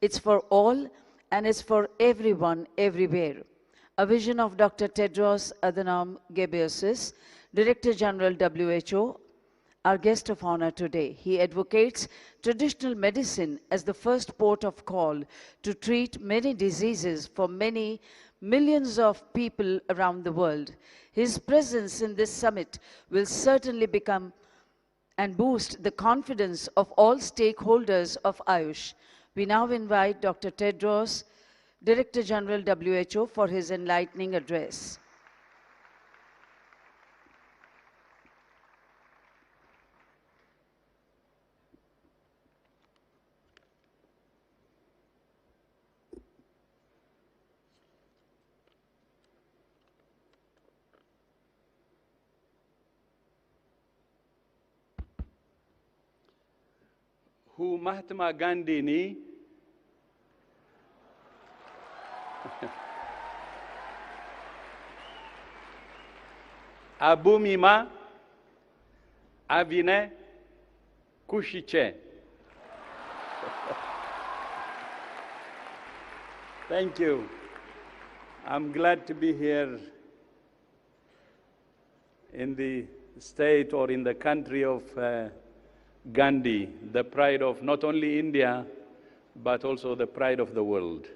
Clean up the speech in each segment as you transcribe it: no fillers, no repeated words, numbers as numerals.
It's for all and it's for everyone, everywhere. A vision of Dr. Tedros Adhanom Ghebreyesus, Director General WHO, our guest of honor today. He advocates traditional medicine as the first port of call to treat many diseases for many millions of people around the world. His presence in this summit will certainly become and boost the confidence of all stakeholders of Ayush. We now invite Dr. Tedros, Director General WHO, for his enlightening address. Who Mahatma Gandhi ni Abumima Avine Kushiche. Thank you. I'm glad to be here in the state or in the country of Gandhi, the pride of not only India, but also the pride of the world.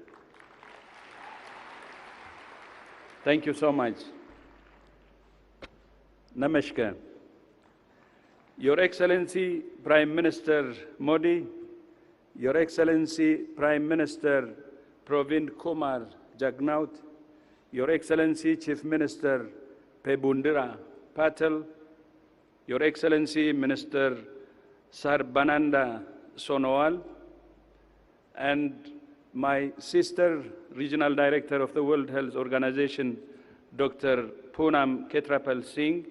Thank you so much. Namaskar. Your Excellency Prime Minister Modi, Your Excellency Prime Minister Pravind Kumar Jagnauth, Your Excellency Chief Minister Pebundira Patel, Your Excellency Minister Sarbananda Sonowal, and my sister, Regional Director of the World Health Organization, Dr. Poonam Ketrapal Singh,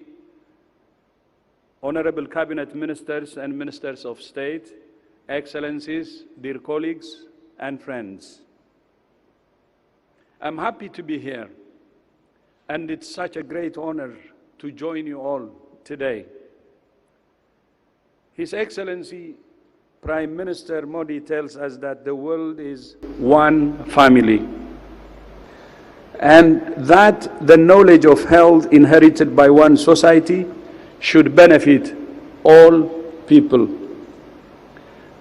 Honorable Cabinet Ministers and Ministers of State, Excellencies, dear colleagues and friends. I'm happy to be here, and it's such a great honor to join you all today. His Excellency Prime Minister Modi tells us that the world is one family, and that the knowledge of health inherited by one society should benefit all people.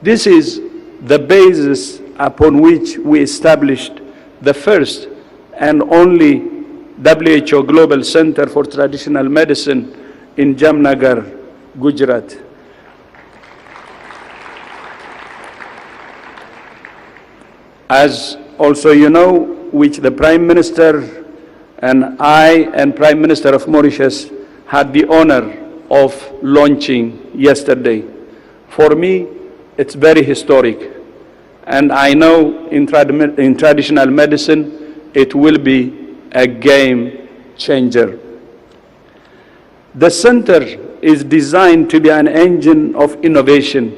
This is the basis upon which we established the first and only WHO Global Center for Traditional Medicine in Jamnagar, Gujarat. As also you know, which the Prime Minister and I and Prime Minister of Mauritius had the honor of launching yesterday. For me, it's very historic. And I know in traditional medicine, it will be a game changer. The center is designed to be an engine of innovation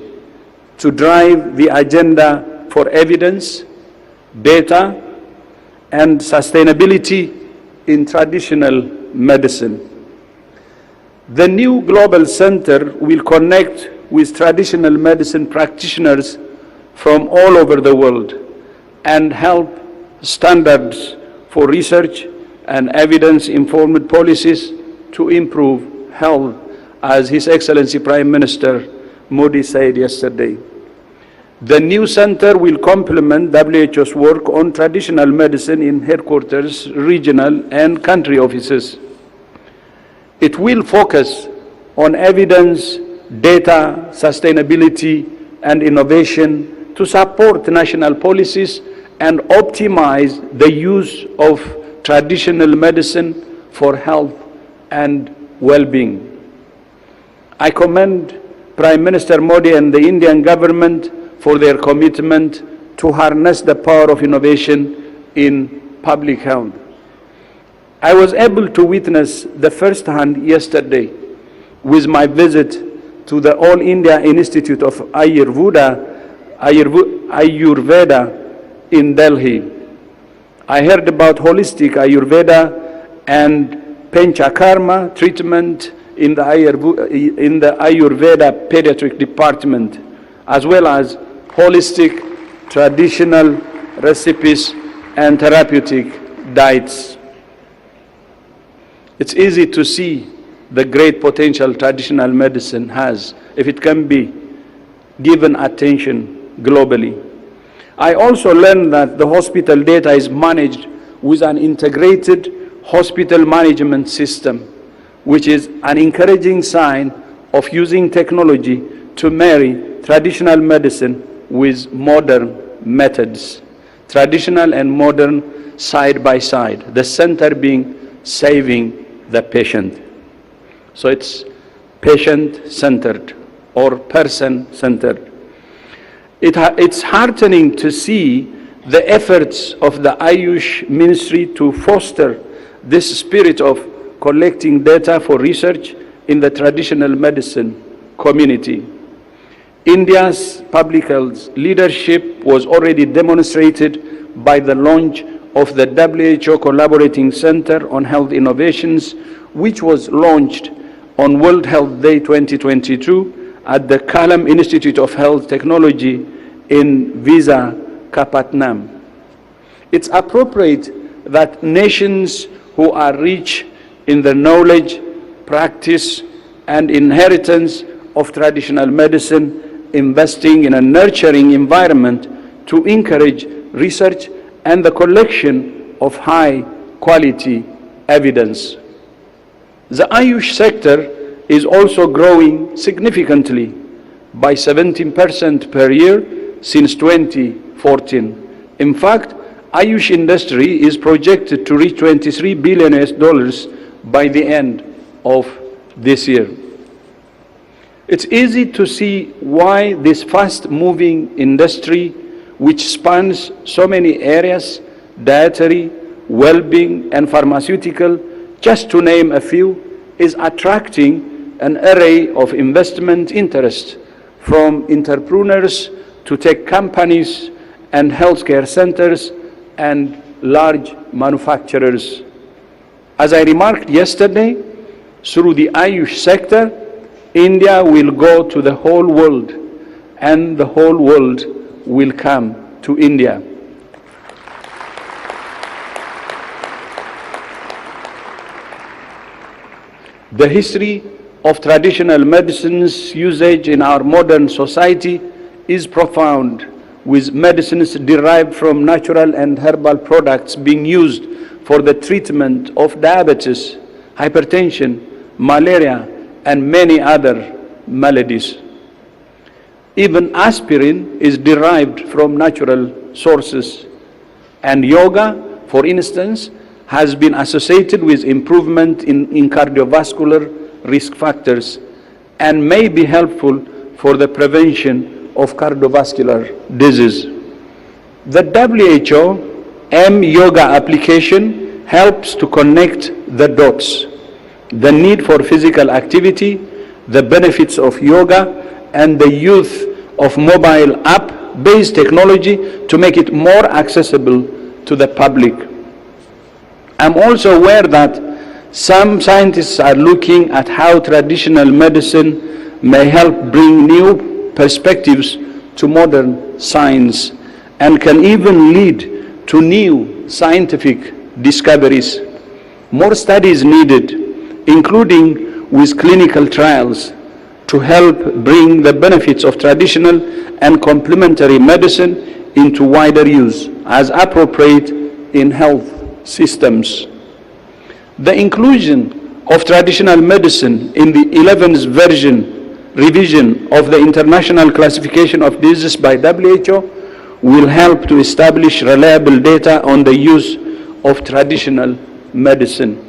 to drive the agenda for evidence, data, and sustainability in traditional medicine. The new global center will connect with traditional medicine practitioners from all over the world and help standards for research and evidence-informed policies to improve health, as His Excellency Prime Minister Modi said yesterday. The new center will complement WHO's work on traditional medicine in headquarters, regional, and country offices. It will focus on evidence, data, sustainability, and innovation to support national policies and optimize the use of traditional medicine for health and well-being. I commend Prime Minister Modi and the Indian government for their commitment to harness the power of innovation in public health. I was able to witness the first hand yesterday with my visit to the All India Institute of Ayurveda in Delhi. I heard about holistic Ayurveda and Panchakarma treatment in the Ayurveda pediatric department, as well as holistic traditional recipes and therapeutic diets. It's easy to see the great potential traditional medicine has if it can be given attention globally. I also learned that the hospital data is managed with an integrated hospital management system, which is an encouraging sign of using technology to marry traditional medicine with modern methods, traditional and modern side by side, the center being saving the patient. So it's patient-centered or person-centered. It's heartening to see the efforts of the Ayush ministry to foster this spirit of collecting data for research in the traditional medicine community. India's public health leadership was already demonstrated by the launch of the WHO Collaborating Center on Health Innovations, which was launched on World Health Day 2022 at the Kalam Institute of Health Technology in Visakhapatnam. It's appropriate that nations who are rich in the knowledge, practice, and inheritance of traditional medicine investing in a nurturing environment to encourage research and the collection of high-quality evidence. The Ayush sector is also growing significantly by 17% per year since 2014. In fact, Ayush industry is projected to reach $23 billion by the end of this year. It's easy to see why this fast-moving industry, which spans so many areas, dietary, well-being, and pharmaceutical, just to name a few, is attracting an array of investment interest from entrepreneurs to tech companies and healthcare centers and large manufacturers. As I remarked yesterday, through the Ayush sector, India will go to the whole world, and the whole world will come to India. The history of traditional medicine's usage in our modern society is profound, with medicines derived from natural and herbal products being used for the treatment of diabetes, hypertension, malaria, and many other maladies. Even aspirin is derived from natural sources, and yoga, for instance, has been associated with improvement in cardiovascular risk factors and may be helpful for the prevention of cardiovascular disease. The WHO M-Yoga application helps to connect the dots, the need for physical activity, the benefits of yoga, and the use of mobile app-based technology to make it more accessible to the public. I'm also aware that some scientists are looking at how traditional medicine may help bring new perspectives to modern science and can even lead to new scientific discoveries. More studies needed, including with clinical trials, to help bring the benefits of traditional and complementary medicine into wider use as appropriate in health systems. The inclusion of traditional medicine in the 11th revision of the International Classification of Diseases by WHO will help to establish reliable data on the use of traditional medicine.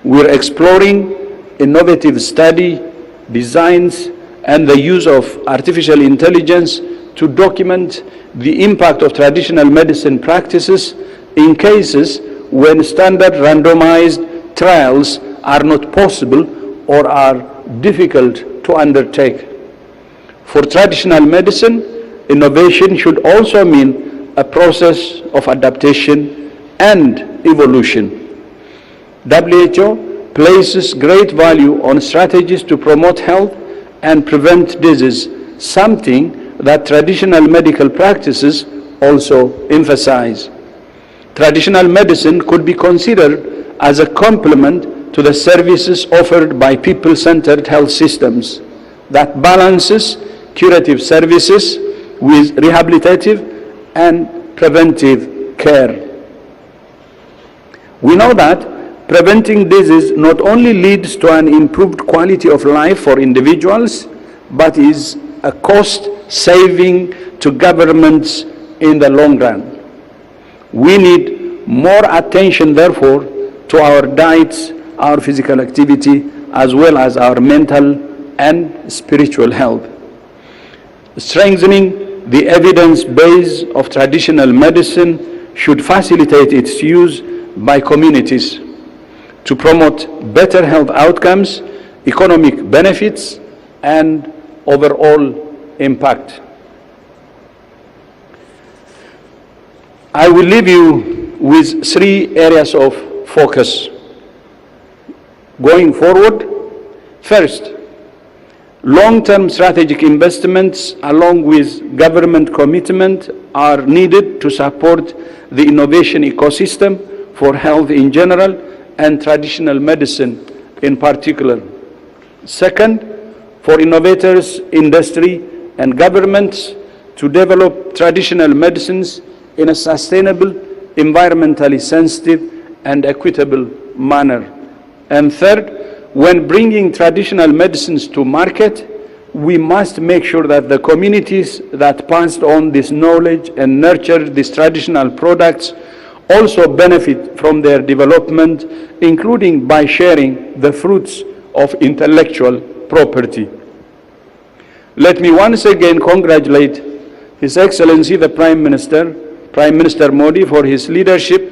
We're exploring innovative study designs and the use of artificial intelligence to document the impact of traditional medicine practices in cases when standard randomized trials are not possible or are difficult to undertake. For traditional medicine, innovation should also mean a process of adaptation and evolution. WHO places great value on strategies to promote health and prevent disease, something that traditional medical practices also emphasize. Traditional medicine could be considered as a complement to the services offered by people-centered health systems that balances curative services with rehabilitative and preventive care. We know that preventing disease not only leads to an improved quality of life for individuals, but is a cost saving to governments in the long run. We need more attention, therefore, to our diets, our physical activity, as well as our mental and spiritual health. Strengthening the evidence base of traditional medicine should facilitate its use by communities to promote better health outcomes, economic benefits, and overall impact. I will leave you with 3 areas of focus going forward. First, long-term strategic investments along with government commitment are needed to support the innovation ecosystem for health in general and traditional medicine in particular. Second, for innovators, industry, and governments to develop traditional medicines in a sustainable, environmentally sensitive, and equitable manner. And third, when bringing traditional medicines to market, we must make sure that the communities that passed on this knowledge and nurtured these traditional products also benefit from their development, including by sharing the fruits of intellectual property. Let me once again congratulate His Excellency the Prime Minister Modi, for his leadership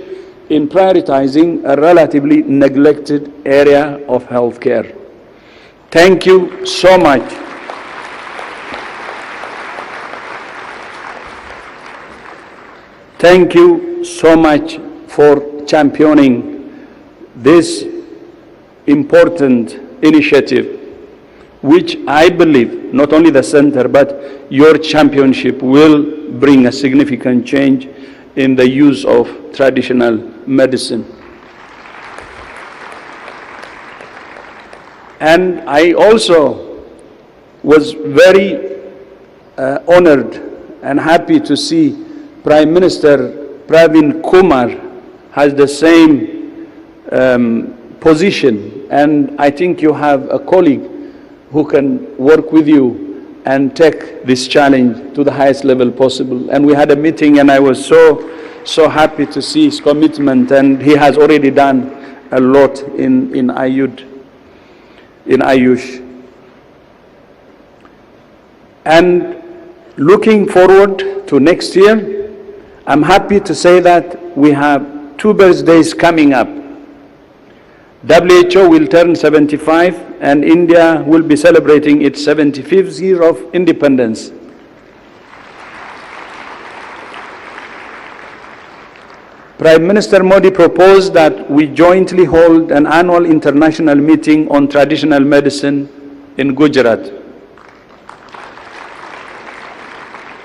in prioritizing a relatively neglected area of healthcare. Thank you so much. Thank you so much for championing this important initiative, which I believe not only the center but your championship will bring a significant change in the use of traditional medicine. And I also was very honored and happy to see Prime Minister Pravin Kumar has the same position, and I think you have a colleague who can work with you and take this challenge to the highest level possible. And we had a meeting, and I was so happy to see his commitment, and he has already done a lot in Ayush. And looking forward to next year, I'm happy to say that we have 2 birthdays coming up. WHO will turn 75, and India will be celebrating its 75th year of independence. Prime Minister Modi proposed that we jointly hold an annual international meeting on traditional medicine in Gujarat.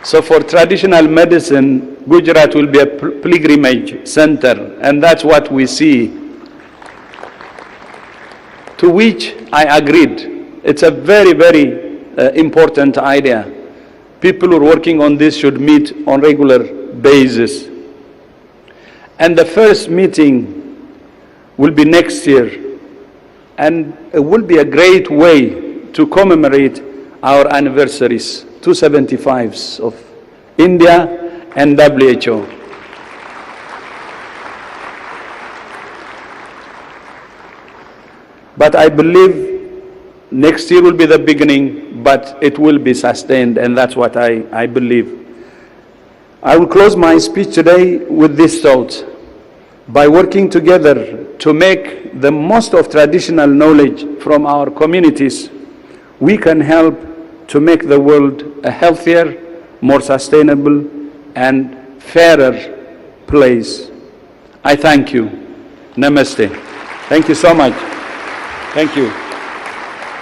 So for traditional medicine, Gujarat will be a pilgrimage center, and that's what we see. To which I agreed. It's a very, very important idea. People who are working on this should meet on regular basis. And the first meeting will be next year, and it will be a great way to commemorate our anniversaries, 275s of India and WHO. But I believe next year will be the beginning, but it will be sustained, and that's what I believe. I will close my speech today with this thought. By working together to make the most of traditional knowledge from our communities, we can help to make the world a healthier, more sustainable, and fairer place. I thank you. Namaste. Thank you so much. Thank you.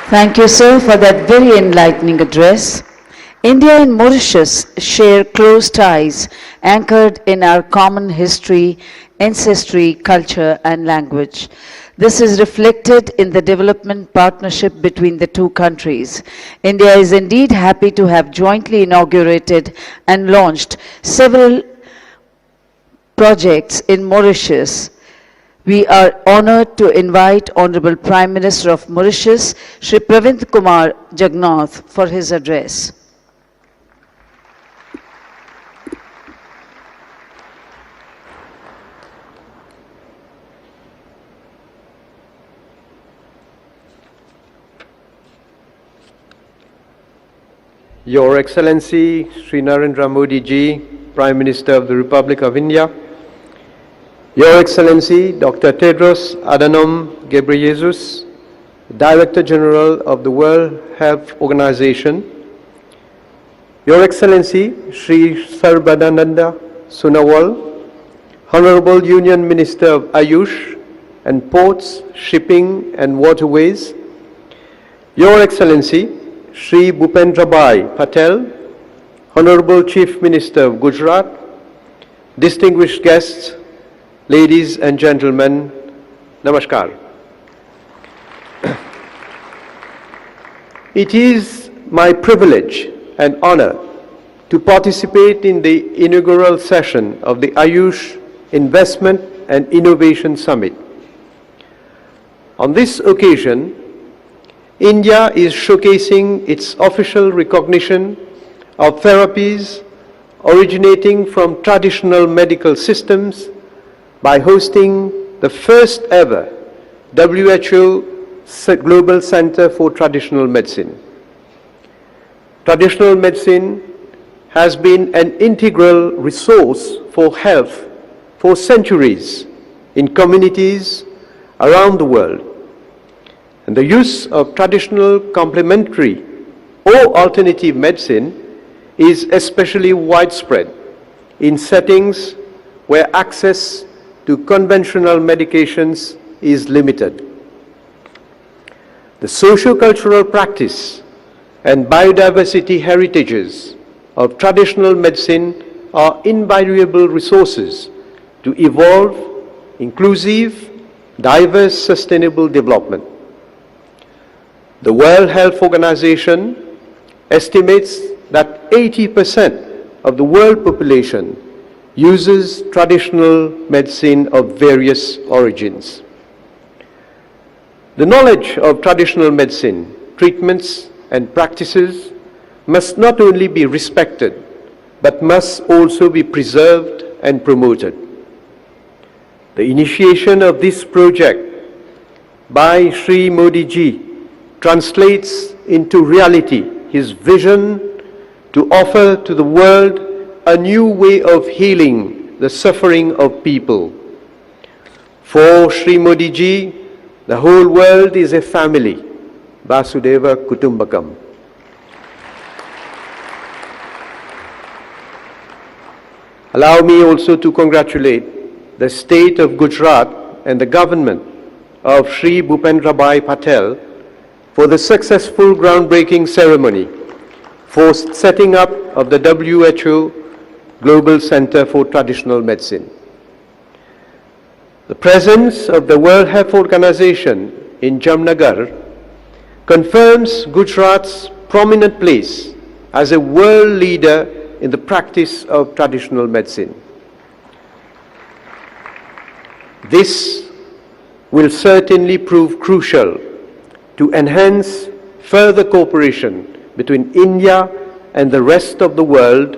Thank you, sir, for that very enlightening address. India and Mauritius share close ties anchored in our common history, ancestry, culture, and language. This is reflected in the development partnership between the two countries. India is indeed happy to have jointly inaugurated and launched several projects in Mauritius. We are honored to invite Honorable Prime Minister of Mauritius, Shri Pravind Kumar Jagannath, for his address. Your Excellency Sri Narendra Modi ji, Prime Minister of the Republic of India, Your Excellency Dr. Tedros Adhanom Ghebreyesus, Director General of the World Health Organization, Your Excellency Sri Sarbadananda Sonowal, Honorable Union Minister of Ayush and Ports, Shipping and Waterways, Your Excellency Shri Bhupendrabhai Patel, Honorable Chief Minister of Gujarat, distinguished guests, ladies and gentlemen, Namaskar. It is my privilege and honor to participate in the inaugural session of the Ayush Investment and Innovation Summit. On this occasion, India is showcasing its official recognition of therapies originating from traditional medical systems by hosting the first ever WHO Global Center for Traditional Medicine. Traditional medicine has been an integral resource for health for centuries in communities around the world. And the use of traditional complementary or alternative medicine is especially widespread in settings where access to conventional medications is limited. The socio-cultural practice and biodiversity heritages of traditional medicine are invaluable resources to evolve inclusive, diverse, sustainable development. The World Health Organization estimates that 80% of the world population uses traditional medicine of various origins. The knowledge of traditional medicine, treatments and practices must not only be respected, but must also be preserved and promoted. The initiation of this project by Shri Modi ji translates into reality his vision to offer to the world a new way of healing the suffering of people. For Shri Modi ji, the whole world is a family, Vasudeva Kutumbakam. Allow me also to congratulate the state of Gujarat and the government of Shri Bhupendrabhai Patel for the successful groundbreaking ceremony for setting up of the WHO Global Center for Traditional Medicine. The presence of the World Health Organization in Jamnagar confirms Gujarat's prominent place as a world leader in the practice of traditional medicine. This will certainly prove crucial to enhance further cooperation between India and the rest of the world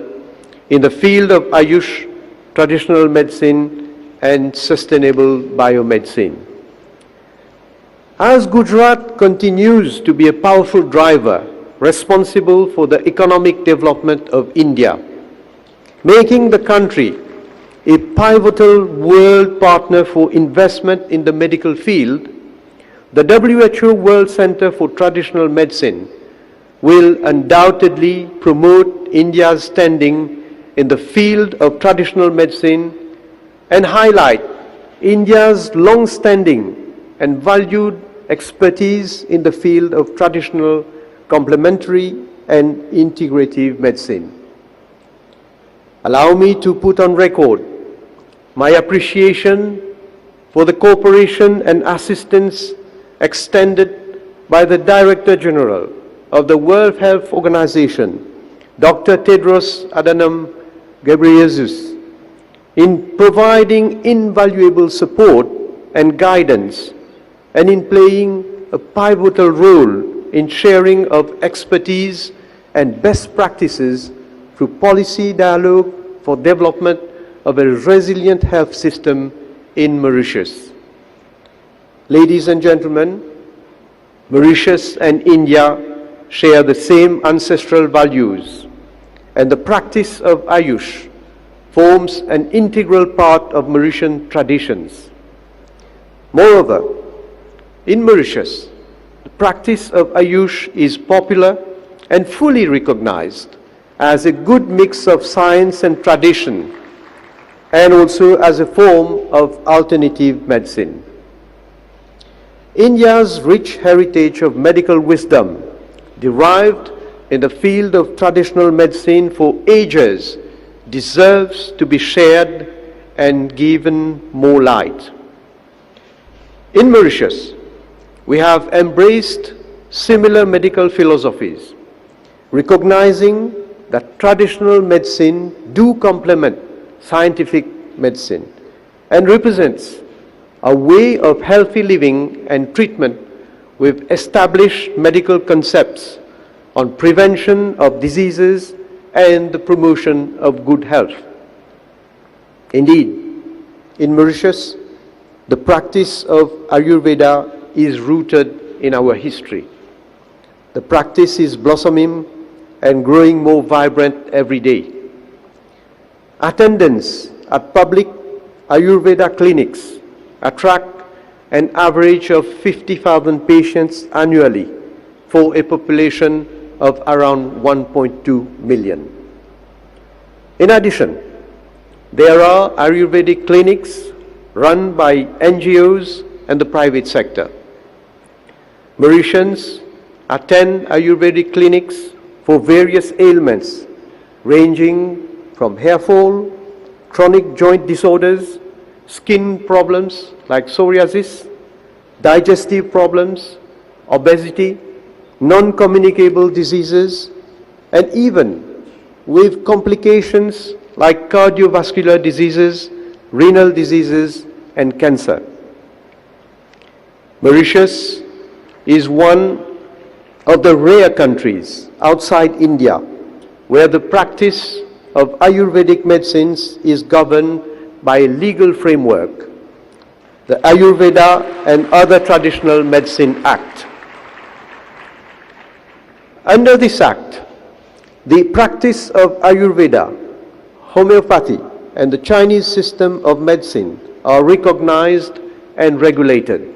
in the field of Ayush, traditional medicine and sustainable biomedicine. As Gujarat continues to be a powerful driver responsible for the economic development of India, making the country a pivotal world partner for investment in the medical field, the WHO World Center for Traditional Medicine will undoubtedly promote India's standing in the field of traditional medicine and highlight India's long-standing and valued expertise in the field of traditional, complementary and integrative medicine. Allow me to put on record my appreciation for the cooperation and assistance extended by the Director General of the World Health Organization, Dr. Tedros Adhanom Ghebreyesus, in providing invaluable support and guidance, and in playing a pivotal role in sharing of expertise and best practices through policy dialogue for development of a resilient health system in Mauritius. Ladies and gentlemen, Mauritius and India share the same ancestral values, and the practice of Ayush forms an integral part of Mauritian traditions. Moreover, in Mauritius, the practice of Ayush is popular and fully recognized as a good mix of science and tradition, and also as a form of alternative medicine. India's rich heritage of medical wisdom derived in the field of traditional medicine for ages deserves to be shared and given more light. In Mauritius, we have embraced similar medical philosophies, recognizing that traditional medicine do complement scientific medicine and represents a way of healthy living and treatment with established medical concepts on prevention of diseases and the promotion of good health. Indeed, in Mauritius, the practice of Ayurveda is rooted in our history. The practice is blossoming and growing more vibrant every day. Attendance at public Ayurveda clinics attract an average of 50,000 patients annually for a population of around 1.2 million. In addition, there are Ayurvedic clinics run by NGOs and the private sector. Mauritians attend Ayurvedic clinics for various ailments ranging from hair fall, chronic joint disorders, skin problems like psoriasis, digestive problems, obesity, non-communicable diseases, and even with complications like cardiovascular diseases, renal diseases, and cancer. Mauritius is one of the rare countries outside India where the practice of Ayurvedic medicines is governed by a legal framework, the Ayurveda and Other Traditional Medicine Act. Under this act, the practice of Ayurveda, homeopathy, and the Chinese system of medicine are recognized and regulated.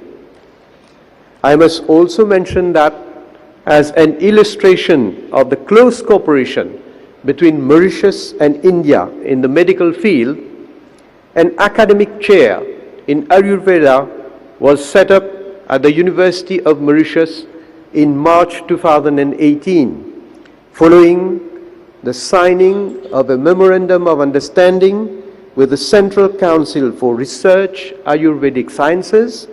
I must also mention that as an illustration of the close cooperation between Mauritius and India in the medical field, an academic chair in Ayurveda was set up at the University of Mauritius in March 2018, following the signing of a Memorandum of Understanding with the Central Council for Research, Ayurvedic Sciences,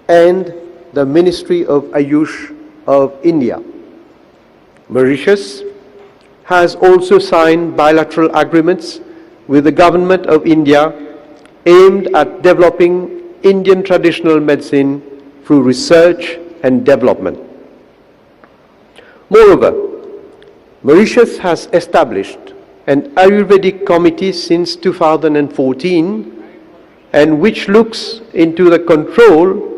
and the Ministry of Ayush of India. Mauritius has also signed bilateral agreements with the Government of India aimed at developing Indian traditional medicine through research and development. Moreover, Mauritius has established an Ayurvedic committee since 2014, and which looks into the control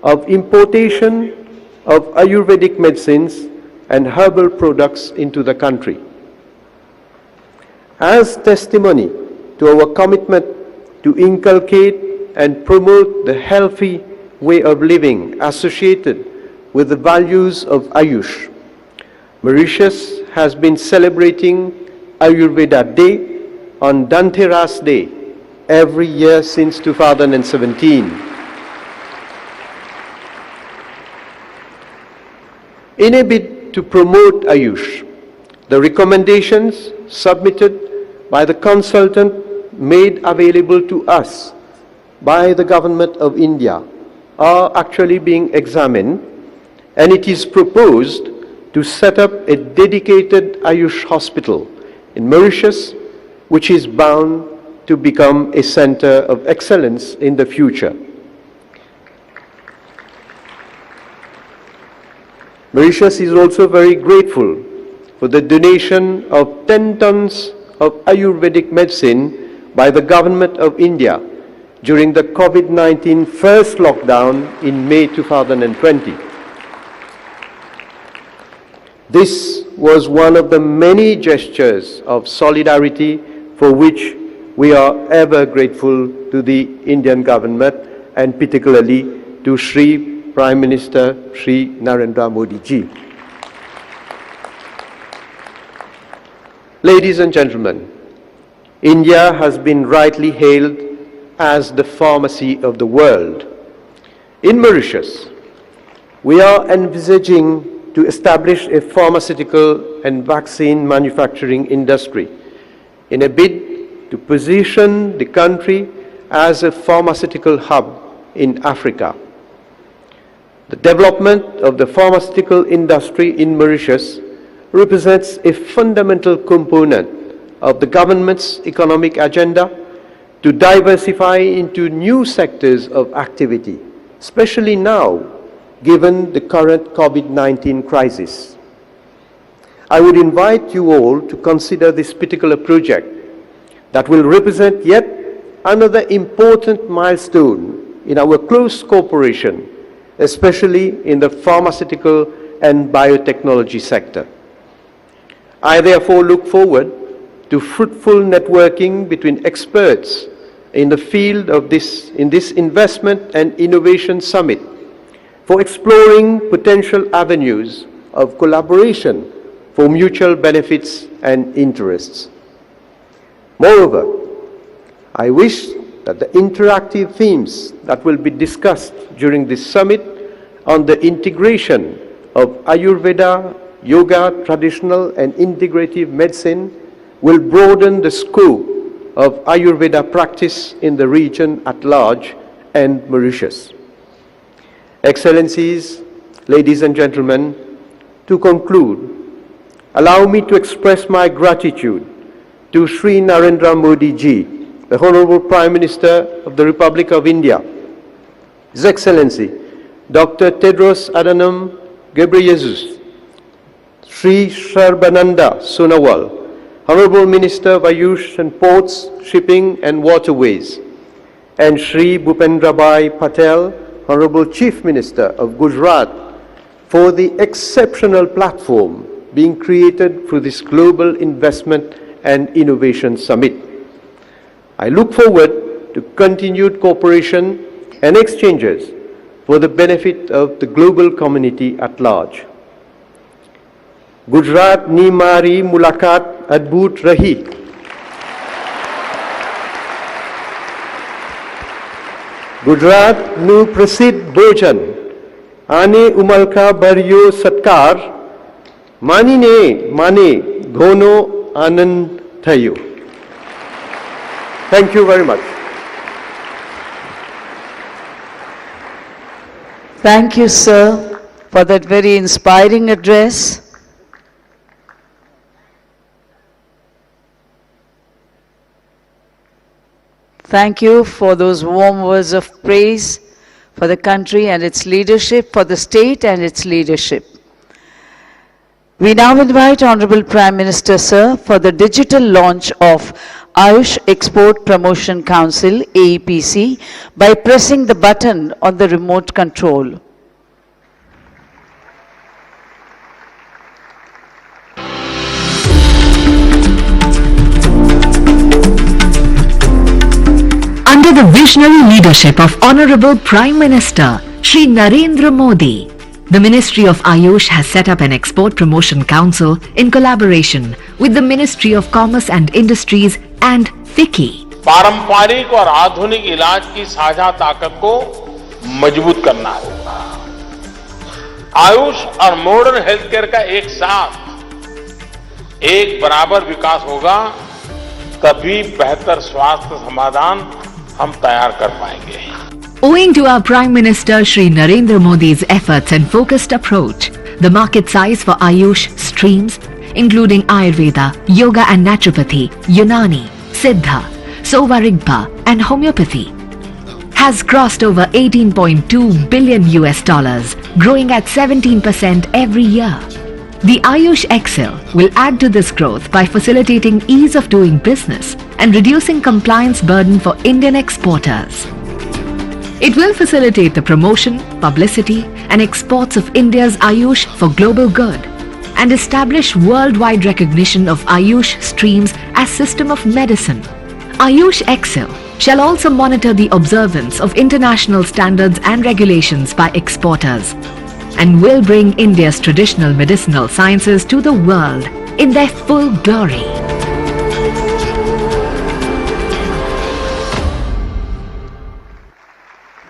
of importation of Ayurvedic medicines and herbal products into the country. As testimony to our commitment to inculcate and promote the healthy way of living associated with the values of Ayush, Mauritius has been celebrating Ayurveda Day on Dhanteras Day every year since 2017. In a bid to promote Ayush, The recommendations submitted by the consultant made available to us by the Government of India are actually being examined, and it is proposed to set up a dedicated Ayush hospital in Mauritius, which is bound to become a center of excellence in the future. Mauritius is also very grateful for the donation of 10 tons of Ayurvedic medicine by the Government of India during the COVID-19 first lockdown in May 2020. This was one of the many gestures of solidarity for which we are ever grateful to the Indian government, and particularly to Shri Prime Minister Shri Narendra Modi ji. Ladies and gentlemen, India has been rightly hailed as the pharmacy of the world. In Mauritius, we are envisaging to establish a pharmaceutical and vaccine manufacturing industry in a bid to position the country as a pharmaceutical hub in Africa. The development of the pharmaceutical industry in Mauritius represents a fundamental component of the government's economic agenda to diversify into new sectors of activity, especially now, given the current COVID-19 crisis. I would invite you all to consider this particular project that will represent yet another important milestone in our close cooperation, especially in the pharmaceutical and biotechnology sector. I therefore look forward to fruitful networking between experts in the field of this investment and innovation summit for exploring potential avenues of collaboration for mutual benefits and interests. Moreover, I wish that the interactive themes that will be discussed during this summit on the integration of Ayurveda, yoga, traditional and integrative medicine will broaden the scope of Ayurveda practice in the region at large and Mauritius. Excellencies, ladies and gentlemen, to conclude, allow me to express my gratitude to Shri Narendra Modi ji, the Honorable Prime Minister of the Republic of India, His Excellency Dr. Tedros Adhanom Ghebreyesus, Shri Sarbananda Sonowal, Honorable Minister of Ayush and Ports, Shipping and Waterways, and Shri Bhupendrabhai Patel, Honorable Chief Minister of Gujarat, for the exceptional platform being created through this Global Investment and Innovation Summit. I look forward to continued cooperation and exchanges for the benefit of the global community at large. Gujarat ni mari mulakat adbhut rahi. Gujarat nu prasidh bhojan ane umalka baryo satkar manine mane ghono anand thayo. Thank you very much. Thank you, sir, for that very inspiring address. Thank you for those warm words of praise for the country and its leadership, for the state and its leadership. We now invite Honorable Prime Minister, sir, for the digital launch of Ayush Export Promotion Council, AEPC, by pressing the button on the remote control. Under the visionary leadership of Honorable Prime Minister Shri Narendra Modi, the Ministry of Ayush has set up an Export Promotion Council in collaboration with the Ministry of Commerce and Industries and FICCI. पारंपरिक और आधुनिक इलाज की साझा ताकत को मजबूत करना होगा। आयुष और मॉडर्न हेल्थ केयर का एक साथ एक बराबर विकास होगा तभी बेहतर स्वास्थ्य समाधान हम तैयार कर पाएंगे। Owing to our Prime Minister Shri Narendra Modi's efforts and focused approach, the market size for Ayush streams, including Ayurveda, Yoga and Naturopathy, Unani, Siddha, Sovarigpa and Homeopathy, has crossed over 18.2 billion US dollars, growing at 17% every year. The Ayush Excel will add to this growth by facilitating ease of doing business and reducing compliance burden for Indian exporters. It will facilitate the promotion, publicity and exports of India's Ayush for global good and establish worldwide recognition of Ayush streams as system of medicine. Ayush Excel shall also monitor the observance of international standards and regulations by exporters and will bring India's traditional medicinal sciences to the world in their full glory.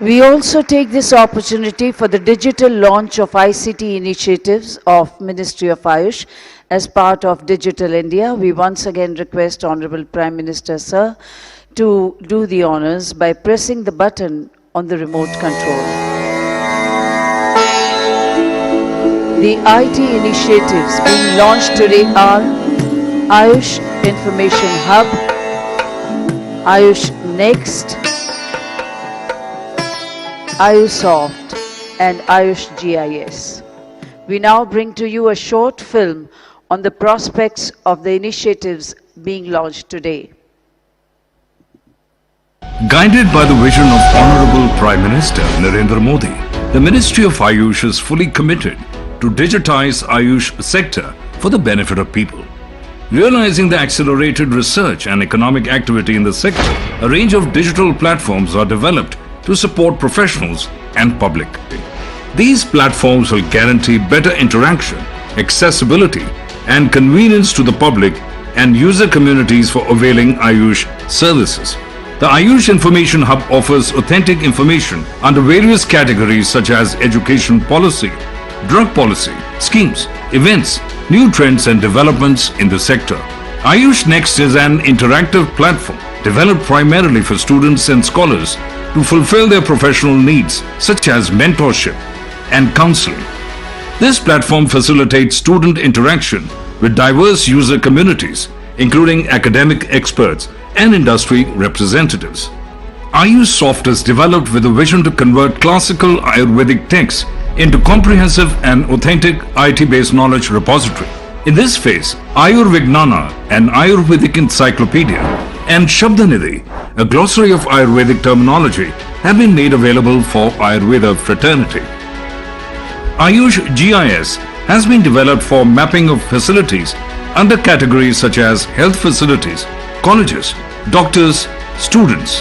We also take this opportunity for the digital launch of ICT initiatives of Ministry of Ayush as part of Digital India. We once again request Honorable Prime Minister, Sir, to do the honors by pressing the button on the remote control. The IT initiatives being launched today are Ayush Information Hub, Ayush Next, Ayusoft and Ayush GIS. We now bring to you a short film on the prospects of the initiatives being launched today. Guided by the vision of Honorable Prime Minister Narendra Modi, the Ministry of Ayush is fully committed to digitize Ayush sector for the benefit of people. Realizing the accelerated research and economic activity in the sector, a range of digital platforms are developed to support professionals and public. These platforms will guarantee better interaction, accessibility and convenience to the public and user communities for availing Ayush services. The Ayush Information Hub offers authentic information under various categories such as education policy, drug policy, schemes, events, new trends and developments in the sector. Ayush Next is an interactive platform developed primarily for students and scholars to fulfill their professional needs such as mentorship and counseling. This platform facilitates student interaction with diverse user communities, including academic experts and industry representatives. Ayusoft is developed with a vision to convert classical Ayurvedic texts into comprehensive and authentic IT-based knowledge repository. In this phase, Ayurvignana, an Ayurvedic encyclopedia, and Shabdanidhi, a glossary of Ayurvedic terminology, have been made available for Ayurveda fraternity. Ayush GIS has been developed for mapping of facilities under categories such as health facilities, colleges, doctors, students.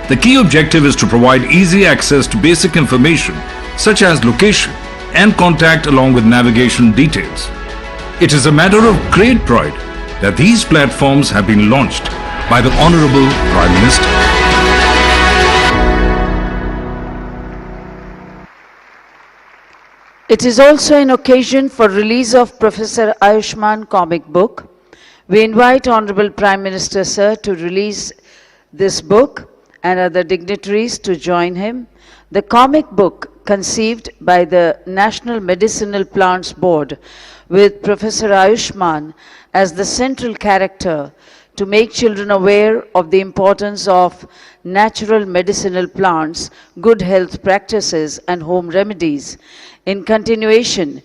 The key objective is to provide easy access to basic information such as location and contact along with navigation details. It is a matter of great pride that these platforms have been launched by the Honorable Prime Minister. It is also an occasion for release of Professor Ayushman comic book. We invite Honorable Prime Minister, Sir, to release this book and other dignitaries to join him. The comic book, conceived by the National Medicinal Plants Board with Professor Ayushman as the central character, to make children aware of the importance of natural medicinal plants, good health practices and home remedies. In continuation,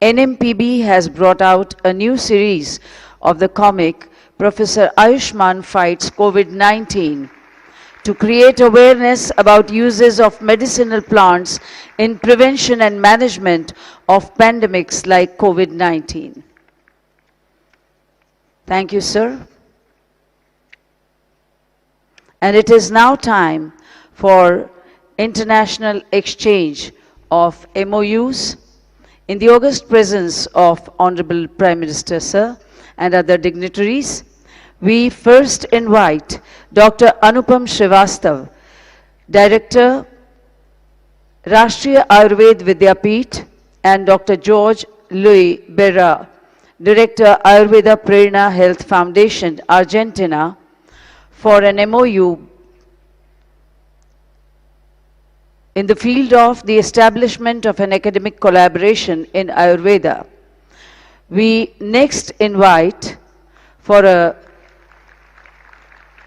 NMPB has brought out a new series of the comic Professor Ayushman Fights COVID-19 to create awareness about uses of medicinal plants in prevention and management of pandemics like COVID-19. Thank you, sir. And it is now time for international exchange of MOUs. In the august presence of Honorable Prime Minister, Sir, and other dignitaries, we first invite Dr. Anupam Srivastav, Director, Rashtriya Ayurved Vidyapith, and Dr. George Louis Berra, Director, Ayurveda Prerna Health Foundation, Argentina, for an MOU in the field of the establishment of an academic collaboration in Ayurveda. We next invite for a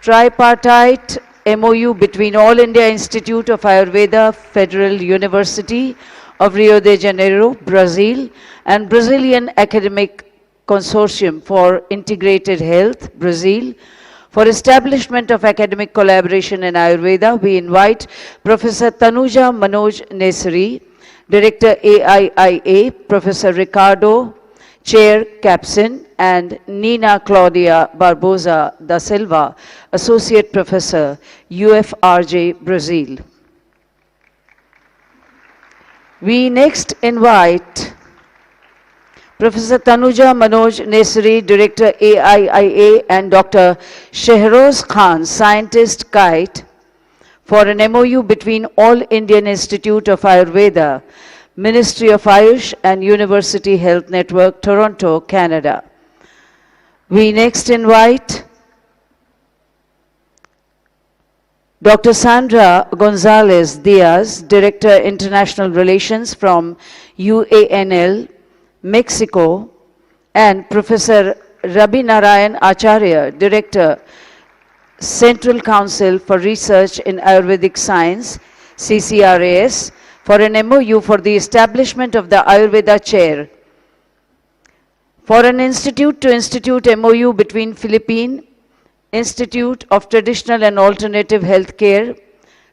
tripartite MOU between All India Institute of Ayurveda, Federal University of Rio de Janeiro, Brazil, and Brazilian Academic Consortium for Integrated Health, Brazil. For establishment of academic collaboration in Ayurveda, we invite Professor Tanuja Manoj Nesri, Director AIIA, Professor Ricardo, Chair Capsin, and Nina Claudia Barbosa da Silva, Associate Professor, UFRJ, Brazil. We next invite Professor Tanuja Manoj Nesri, Director AIIA, and Dr. Shehroz Khan, Scientist Kite, for an MOU between All Indian Institute of Ayurveda, Ministry of Ayush, and University Health Network, Toronto, Canada. We next invite Dr. Sandra Gonzalez Diaz, Director International Relations from UANL, Mexico, and Professor Rabi Narayan Acharya, Director, Central Council for Research in Ayurvedic Science, CCRAS, for an MOU for the establishment of the Ayurveda Chair. For an institute-to-institute MOU between Philippine Institute of Traditional and Alternative Healthcare,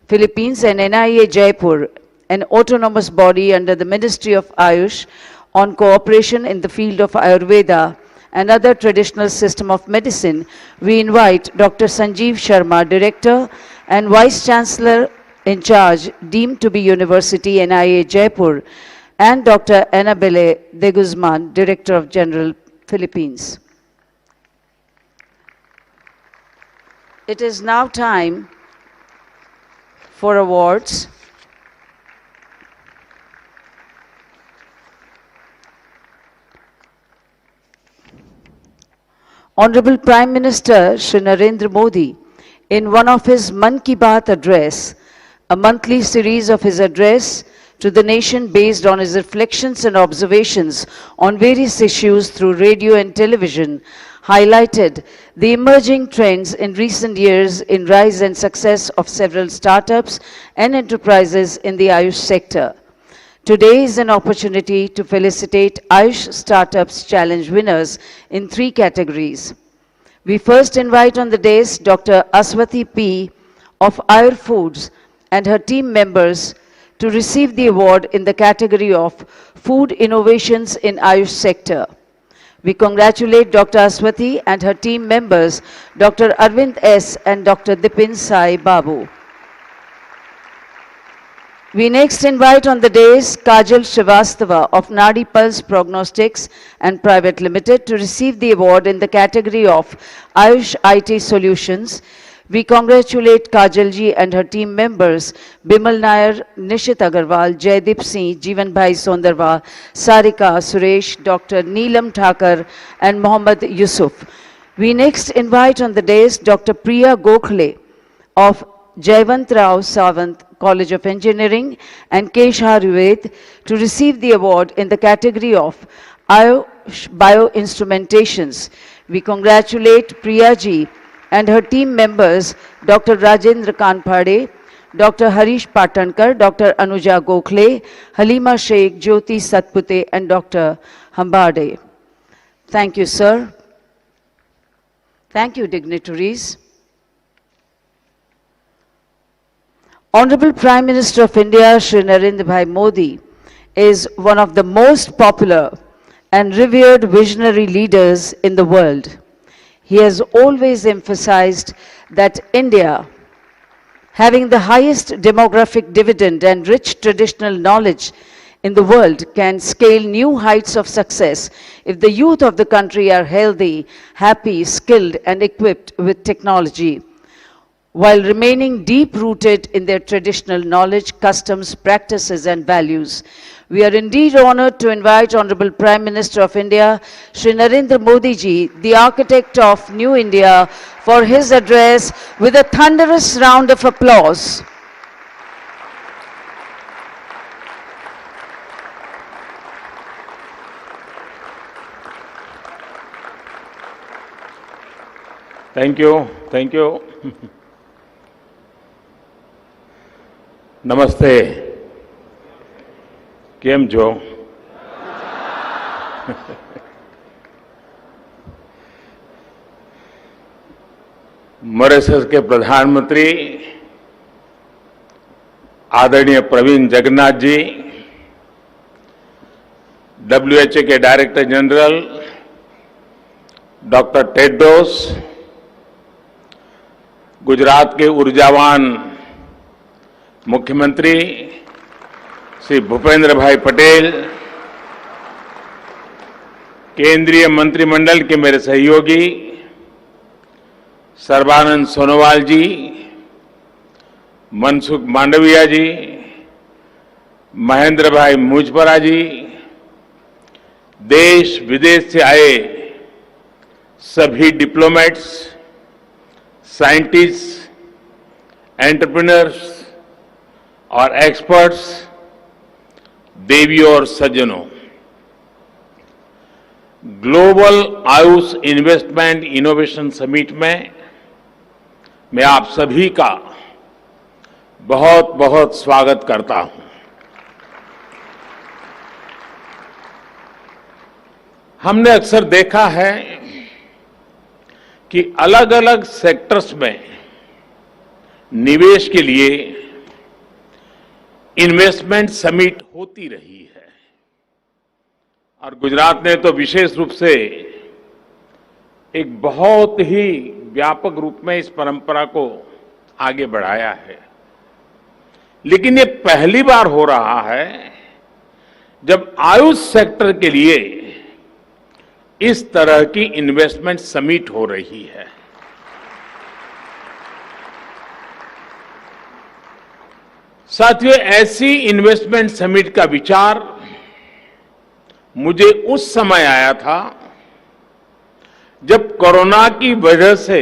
Philippines, and NIA Jaipur, an autonomous body under the Ministry of Ayush, on cooperation in the field of Ayurveda and other traditional system of medicine, we invite Dr. Sanjeev Sharma, Director and Vice Chancellor in charge, deemed to be University NIA Jaipur, and Dr. Annabelle de Guzman, Director of General, Philippines. It is now time for awards. Honorable Prime Minister Shri Narendra Modi, in one of his Man Ki Baat address, a monthly series of his address to the nation based on his reflections and observations on various issues through radio and television, highlighted the emerging trends in recent years in rise and success of several startups and enterprises in the Ayush sector. Today is an opportunity to felicitate Ayush Startups Challenge winners in 3 categories. We first invite on the dais Dr. Aswati P. of Ayur Foods and her team members to receive the award in the category of Food Innovations in Ayush sector. We congratulate Dr. Aswati and her team members, Dr. Arvind S. and Dr. Dipin Sai Babu. We next invite on the dais Kajal Srivastava of Nadi Pulse Prognostics and Private Limited to receive the award in the category of Ayush IT Solutions. We congratulate Kajal ji and her team members, Bimal Nair, Nishit Agarwal, Jaideep Singh, Jeevan Bhai Sondarwa, Sarika, Suresh, Dr. Neelam Thakur, and Mohammad Yusuf. We next invite on the dais Dr. Priya Gokhale of Jayavant Rao Savant College of Engineering and Kesh Ayurved to receive the award in the category of Ayush Bioinstrumentations. We congratulate Priya ji and her team members, Dr. Rajendra Kanphade, Dr. Harish Patankar, Dr. Anuja Gokhale, Halima Sheikh, Jyoti Satpute, and Dr. Hambade. Thank you, sir. Thank you, dignitaries. Honorable Prime Minister of India, Shri Narendra Bhai Modi, is one of the most popular and revered visionary leaders in the world. He has always emphasized that India, having the highest demographic dividend and rich traditional knowledge in the world, can scale new heights of success if the youth of the country are healthy, happy, skilled, and equipped with technology. while remaining deep-rooted in their traditional knowledge, customs, practices and values. We are indeed honored to invite Honorable Prime Minister of India, Shri Narendra Modi ji, the architect of New India, for his address with a thunderous round of applause. Thank you. Thank you. नमस्ते, केम जो? Mauritius के प्रधानमंत्री आदरणीय Praveen Jagannath ji, WHO के director general doctor Tedros, Gujarat के ऊर्जावान मुख्यमंत्री श्री भूपेंद्र भाई पटेल, केंद्रीय मंत्रिमंडल के मेरे सहयोगी सर्बानंद सोनोवाल जी, मनसुख मांडविया जी, महेंद्र भाई मुजपरा जी, देश विदेश से आए सभी डिप्लोमेट्स, साइंटिस्ट, एंटरप्रेन्योर्स और एक्सपर्ट्स, देवियों और सज्जनों, global Ayush investment innovation summit में मैं आप सभी का बहुत बहुत स्वागत करता हूं। हमने अक्सर देखा है कि अलग अलग सेक्टर्स में निवेश के लिए इन्वेस्टमेंट समिट होती रही है और गुजरात ने तो विशेष रूप से एक बहुत ही व्यापक रूप में इस परंपरा को आगे बढ़ाया है। लेकिन ये पहली बार हो रहा है जब आयुष सेक्टर के लिए इस तरह की इन्वेस्टमेंट समिट हो रही है। साथियों, ऐसी इन्वेस्टमेंट समिट का विचार मुझे उस समय आया था जब कोरोना की वजह से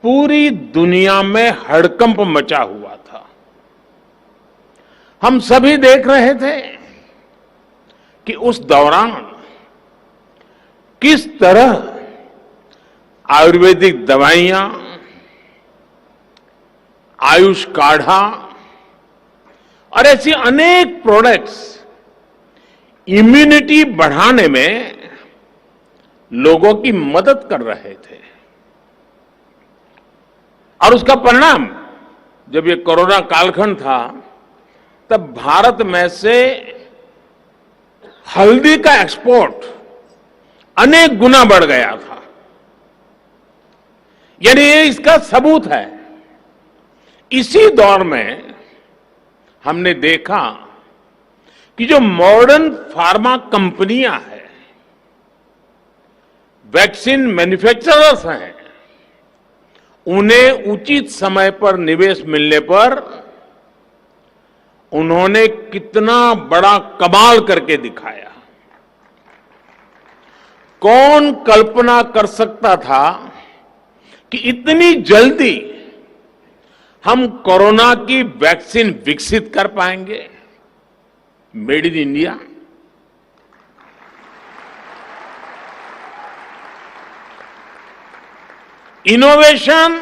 पूरी दुनिया में हड़कंप मचा हुआ था। हम सभी देख रहे थे कि उस दौरान किस तरह आयुर्वेदिक दवाइयां, आयुष काढ़ा और ऐसी अनेक प्रोडक्ट्स इम्यूनिटी बढ़ाने में लोगों की मदद कर रहे थे। और उसका परिणाम, जब ये कोरोना कालखंड था, तब भारत में से हल्दी का एक्सपोर्ट अनेक गुना बढ़ गया था। यानी ये इसका सबूत है। इसी दौर में हमने देखा कि जो मॉडर्न फार्मा कंपनियां हैं, वैक्सीन मैन्युफैक्चरर्स हैं, उन्हें उचित समय पर निवेश मिलने पर उन्होंने कितना बड़ा कमाल करके दिखाया। कौन कल्पना कर सकता था कि इतनी जल्दी हम कोरोना की वैक्सीन विकसित कर पाएंगे, मेड इन इंडिया। इनोवेशन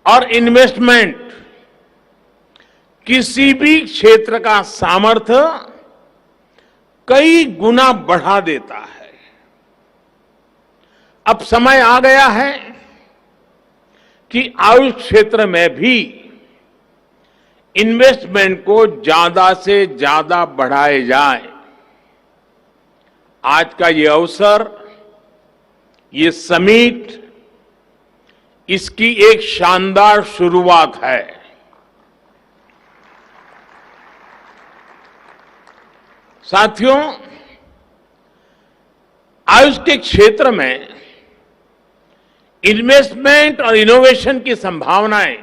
और इन्वेस्टमेंट किसी भी क्षेत्र का सामर्थ्य कई गुना बढ़ा देता है। अब समय आ गया है कि आयुष क्षेत्र में भी इन्वेस्टमेंट को ज्यादा से ज्यादा बढ़ाए जाए। आज का ये अवसर, ये समिट, इसकी एक शानदार शुरुआत है। साथियों, आयुष के क्षेत्र में इन्वेस्टमेंट और इनोवेशन की संभावनाएं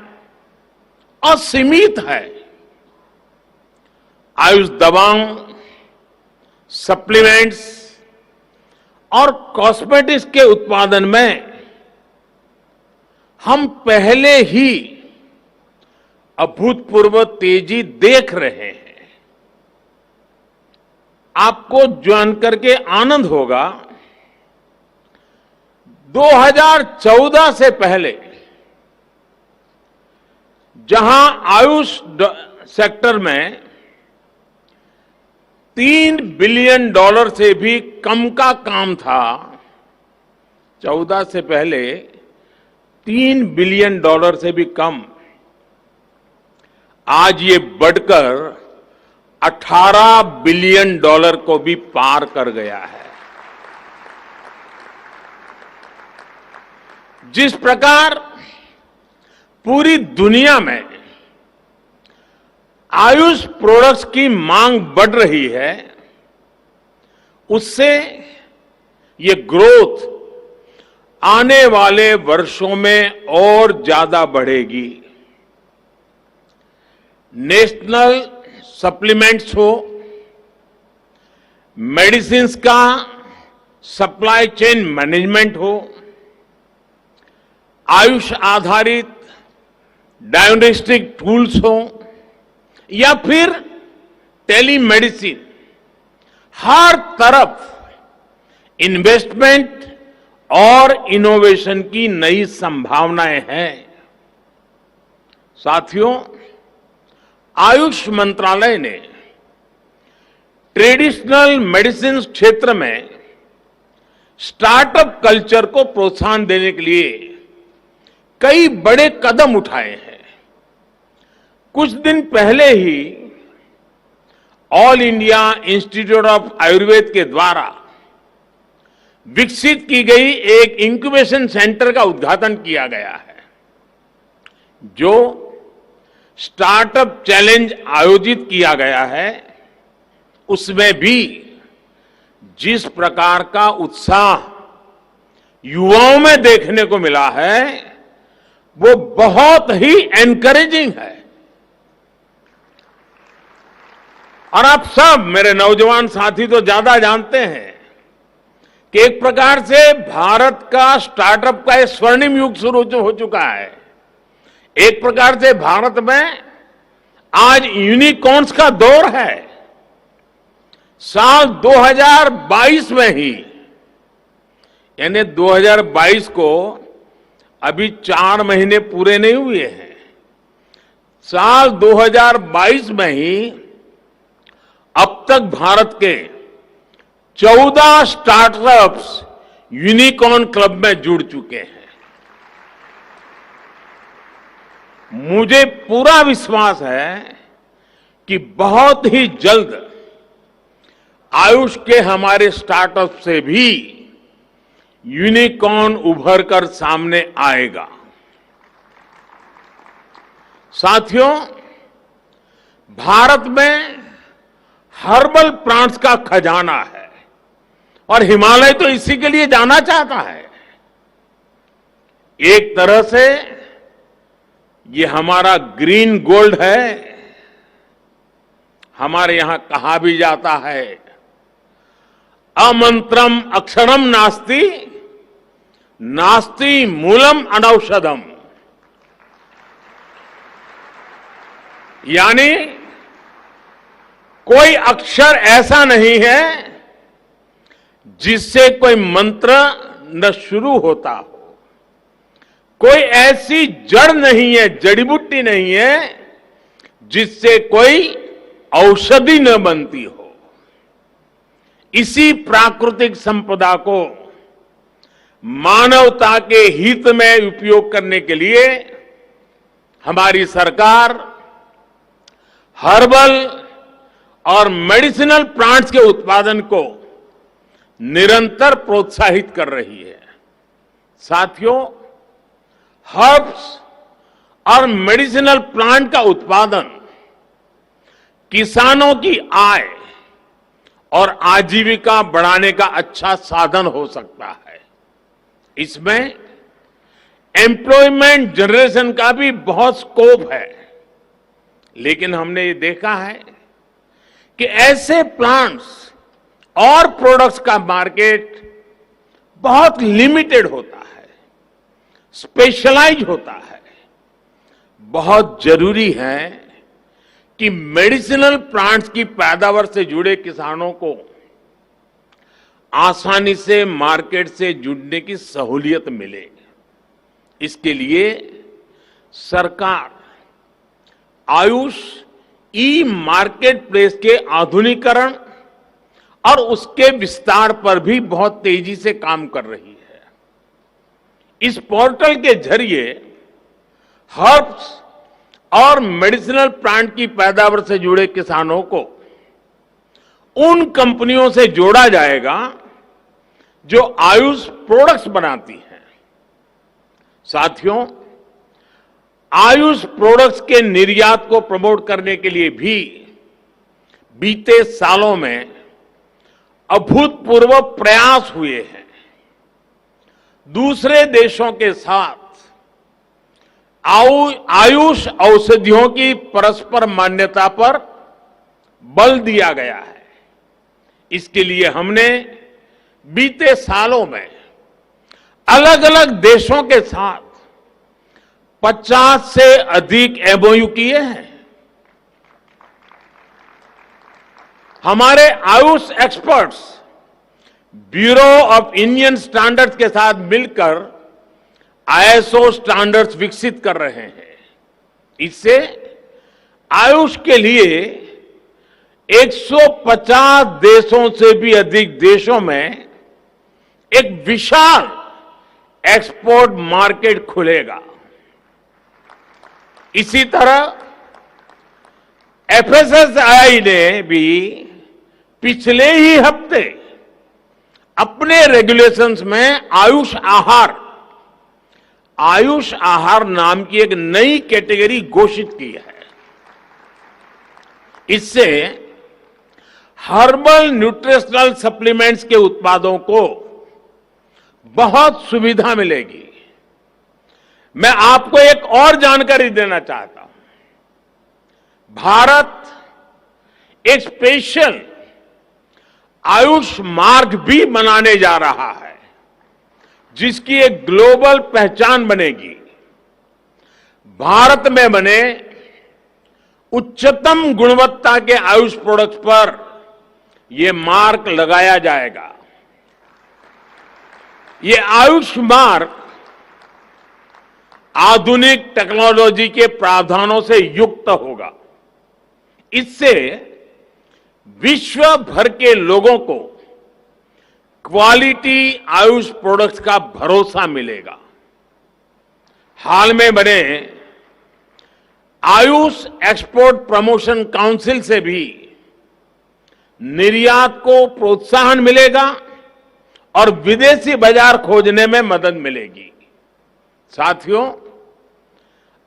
असीमित है। आयुष दवाओं, सप्लीमेंट्स और कॉस्मेटिक्स के उत्पादन में हम पहले ही अभूतपूर्व तेजी देख रहे हैं। आपको जानकर के आनंद होगा, 2014 से पहले जहां आयुष सेक्टर में $3 बिलियन से भी कम का काम था, 14 से पहले $3 बिलियन से भी कम, आज ये बढ़कर $18 बिलियन को भी पार कर गया है। जिस प्रकार पूरी दुनिया में आयुष प्रोडक्ट्स की मांग बढ़ रही है, उससे ये ग्रोथ आने वाले वर्षों में और ज्यादा बढ़ेगी। नेशनल सप्लीमेंट्स हो, मेडिसिन्स का सप्लाई चेन मैनेजमेंट हो, आयुष आधारित डायग्नोस्टिक टूल्स हो या फिर टेलीमेडिसिन, हर तरफ इन्वेस्टमेंट और इनोवेशन की नई संभावनाएं हैं। साथियों, आयुष मंत्रालय ने ट्रेडिशनल मेडिसिन क्षेत्र में स्टार्टअप कल्चर को प्रोत्साहन देने के लिए कई बड़े कदम उठाए हैं। कुछ दिन पहले ही All India Institute of Ayurveda के द्वारा विकसित की गई एक इंक्यूबेशन सेंटर का उद्घाटन किया गया है, जो स्टार्टअप चैलेंज आयोजित किया गया है। उसमें भी जिस प्रकार का उत्साह युवाओं में देखने को मिला है, वो बहुत ही एनकरेजिंग है। और आप सब मेरे नौजवान साथी तो ज्यादा जानते हैं कि एक प्रकार से भारत का स्टार्टअप का एक स्वर्णिम युग शुरू हो चुका है। एक प्रकार से भारत में आज यूनिकॉर्न्स का दौर है। साल 2022 में ही, यानी 2022 को अभी 4 महीने पूरे नहीं हुए हैं, साल 2022 में ही अब तक भारत के 14 स्टार्टअप्स यूनिकॉर्न क्लब में जुड़ चुके हैं। मुझे पूरा विश्वास है कि बहुत ही जल्द आयुष के हमारे स्टार्टअप से भी यूनिकॉर्न उभर कर सामने आएगा। साथियों, भारत में हर्बल प्लांट्स का खजाना है और हिमालय तो इसी के लिए जाना चाहता है। एक तरह से ये हमारा ग्रीन गोल्ड है। हमारे यहां कहा भी जाता है, अमंत्रम अक्षरम नास्ति, नास्ति मूलम अनौषधम। यानी कोई अक्षर ऐसा नहीं है जिससे कोई मंत्र न शुरू होता हो, कोई ऐसी जड़ नहीं है, जड़ी बूटी नहीं है जिससे कोई औषधि न बनती हो। इसी प्राकृतिक संपदा को मानवता के हित में उपयोग करने के लिए हमारी सरकार हर्बल और मेडिसिनल प्लांट्स के उत्पादन को निरंतर प्रोत्साहित कर रही है। साथियों, हर्ब्स और मेडिसिनल प्लांट का उत्पादन किसानों की आय और आजीविका बढ़ाने का अच्छा साधन हो सकता है। इसमें एम्प्लॉयमेंट जनरेशन का भी बहुत स्कोप है। लेकिन हमने ये देखा है कि ऐसे प्लांट्स और प्रोडक्ट्स का मार्केट बहुत लिमिटेड होता है, स्पेशलाइज होता है। बहुत जरूरी है कि मेडिसिनल प्लांट्स की पैदावार से जुड़े किसानों को आसानी से मार्केट से जुड़ने की सहूलियत मिले। इसके लिए सरकार आयुष ई मार्केट प्लेस के आधुनिकीकरण और उसके विस्तार पर भी बहुत तेजी से काम कर रही है। इस पोर्टल के जरिए हर्ब्स और मेडिसिनल प्लांट की पैदावार से जुड़े किसानों को उन कंपनियों से जोड़ा जाएगा जो आयुष प्रोडक्ट्स बनाती हैं। साथियों, आयुष प्रोडक्ट्स के निर्यात को प्रमोट करने के लिए भी बीते सालों में अभूतपूर्व प्रयास हुए हैं। दूसरे देशों के साथ आयुष औषधियों की परस्पर मान्यता पर बल दिया गया है। इसके लिए हमने बीते सालों में अलग अलग देशों के साथ 50 से अधिक एमओयू किए हैं। हमारे Ayush experts bureau of Indian standards के साथ मिलकर आईएसओ स्टैंडर्ड्स विकसित कर रहे हैं। इससे आयुष के लिए 150 देशों से भी अधिक देशों में एक विशाल एक्सपोर्ट मार्केट खुलेगा। इसी तरह एफएसएसआई ने भी पिछले ही हफ्ते अपने रेगुलेशंस में आयुष आहार नाम की एक नई कैटेगरी घोषित की है। इससे हर्बल न्यूट्रिशनल सप्लीमेंट्स के उत्पादों को बहुत सुविधा मिलेगी। मैं आपको एक और जानकारी देना चाहता हूं। भारत एक स्पेशल आयुष मार्ग भी बनाने जा रहा है, जिसकी एक ग्लोबल पहचान बनेगी। भारत में बने उच्चतम गुणवत्ता के आयुष प्रोडक्ट्स पर यह मार्क लगाया जाएगा। ये आयुष मार्ग आधुनिक टेक्नोलॉजी के प्रावधानों से युक्त होगा। इससे विश्व भर के लोगों को क्वालिटी आयुष प्रोडक्ट्स का भरोसा मिलेगा। हाल में बने आयुष एक्सपोर्ट प्रमोशन काउंसिल से भी निर्यात को प्रोत्साहन मिलेगा और विदेशी बाजार खोजने में मदद मिलेगी। साथियों,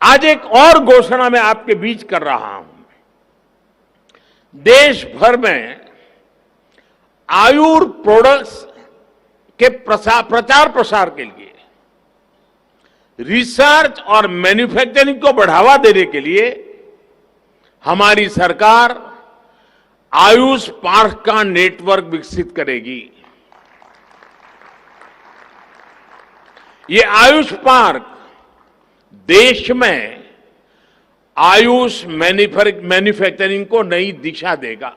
आज एक और घोषणा मैं आपके बीच कर रहा हूं। देश भर में आयुर प्रोडक्ट्स के प्रचार प्रसार के लिए रिसर्च और मैन्युफैक्चरिंग को बढ़ावा देने के लिए हमारी सरकार आयुष पार्क का नेटवर्क विकसित करेगी। ये आयुष पार्क देश में आयुष मैन्युफैक्चरिंग को नई दिशा देगा।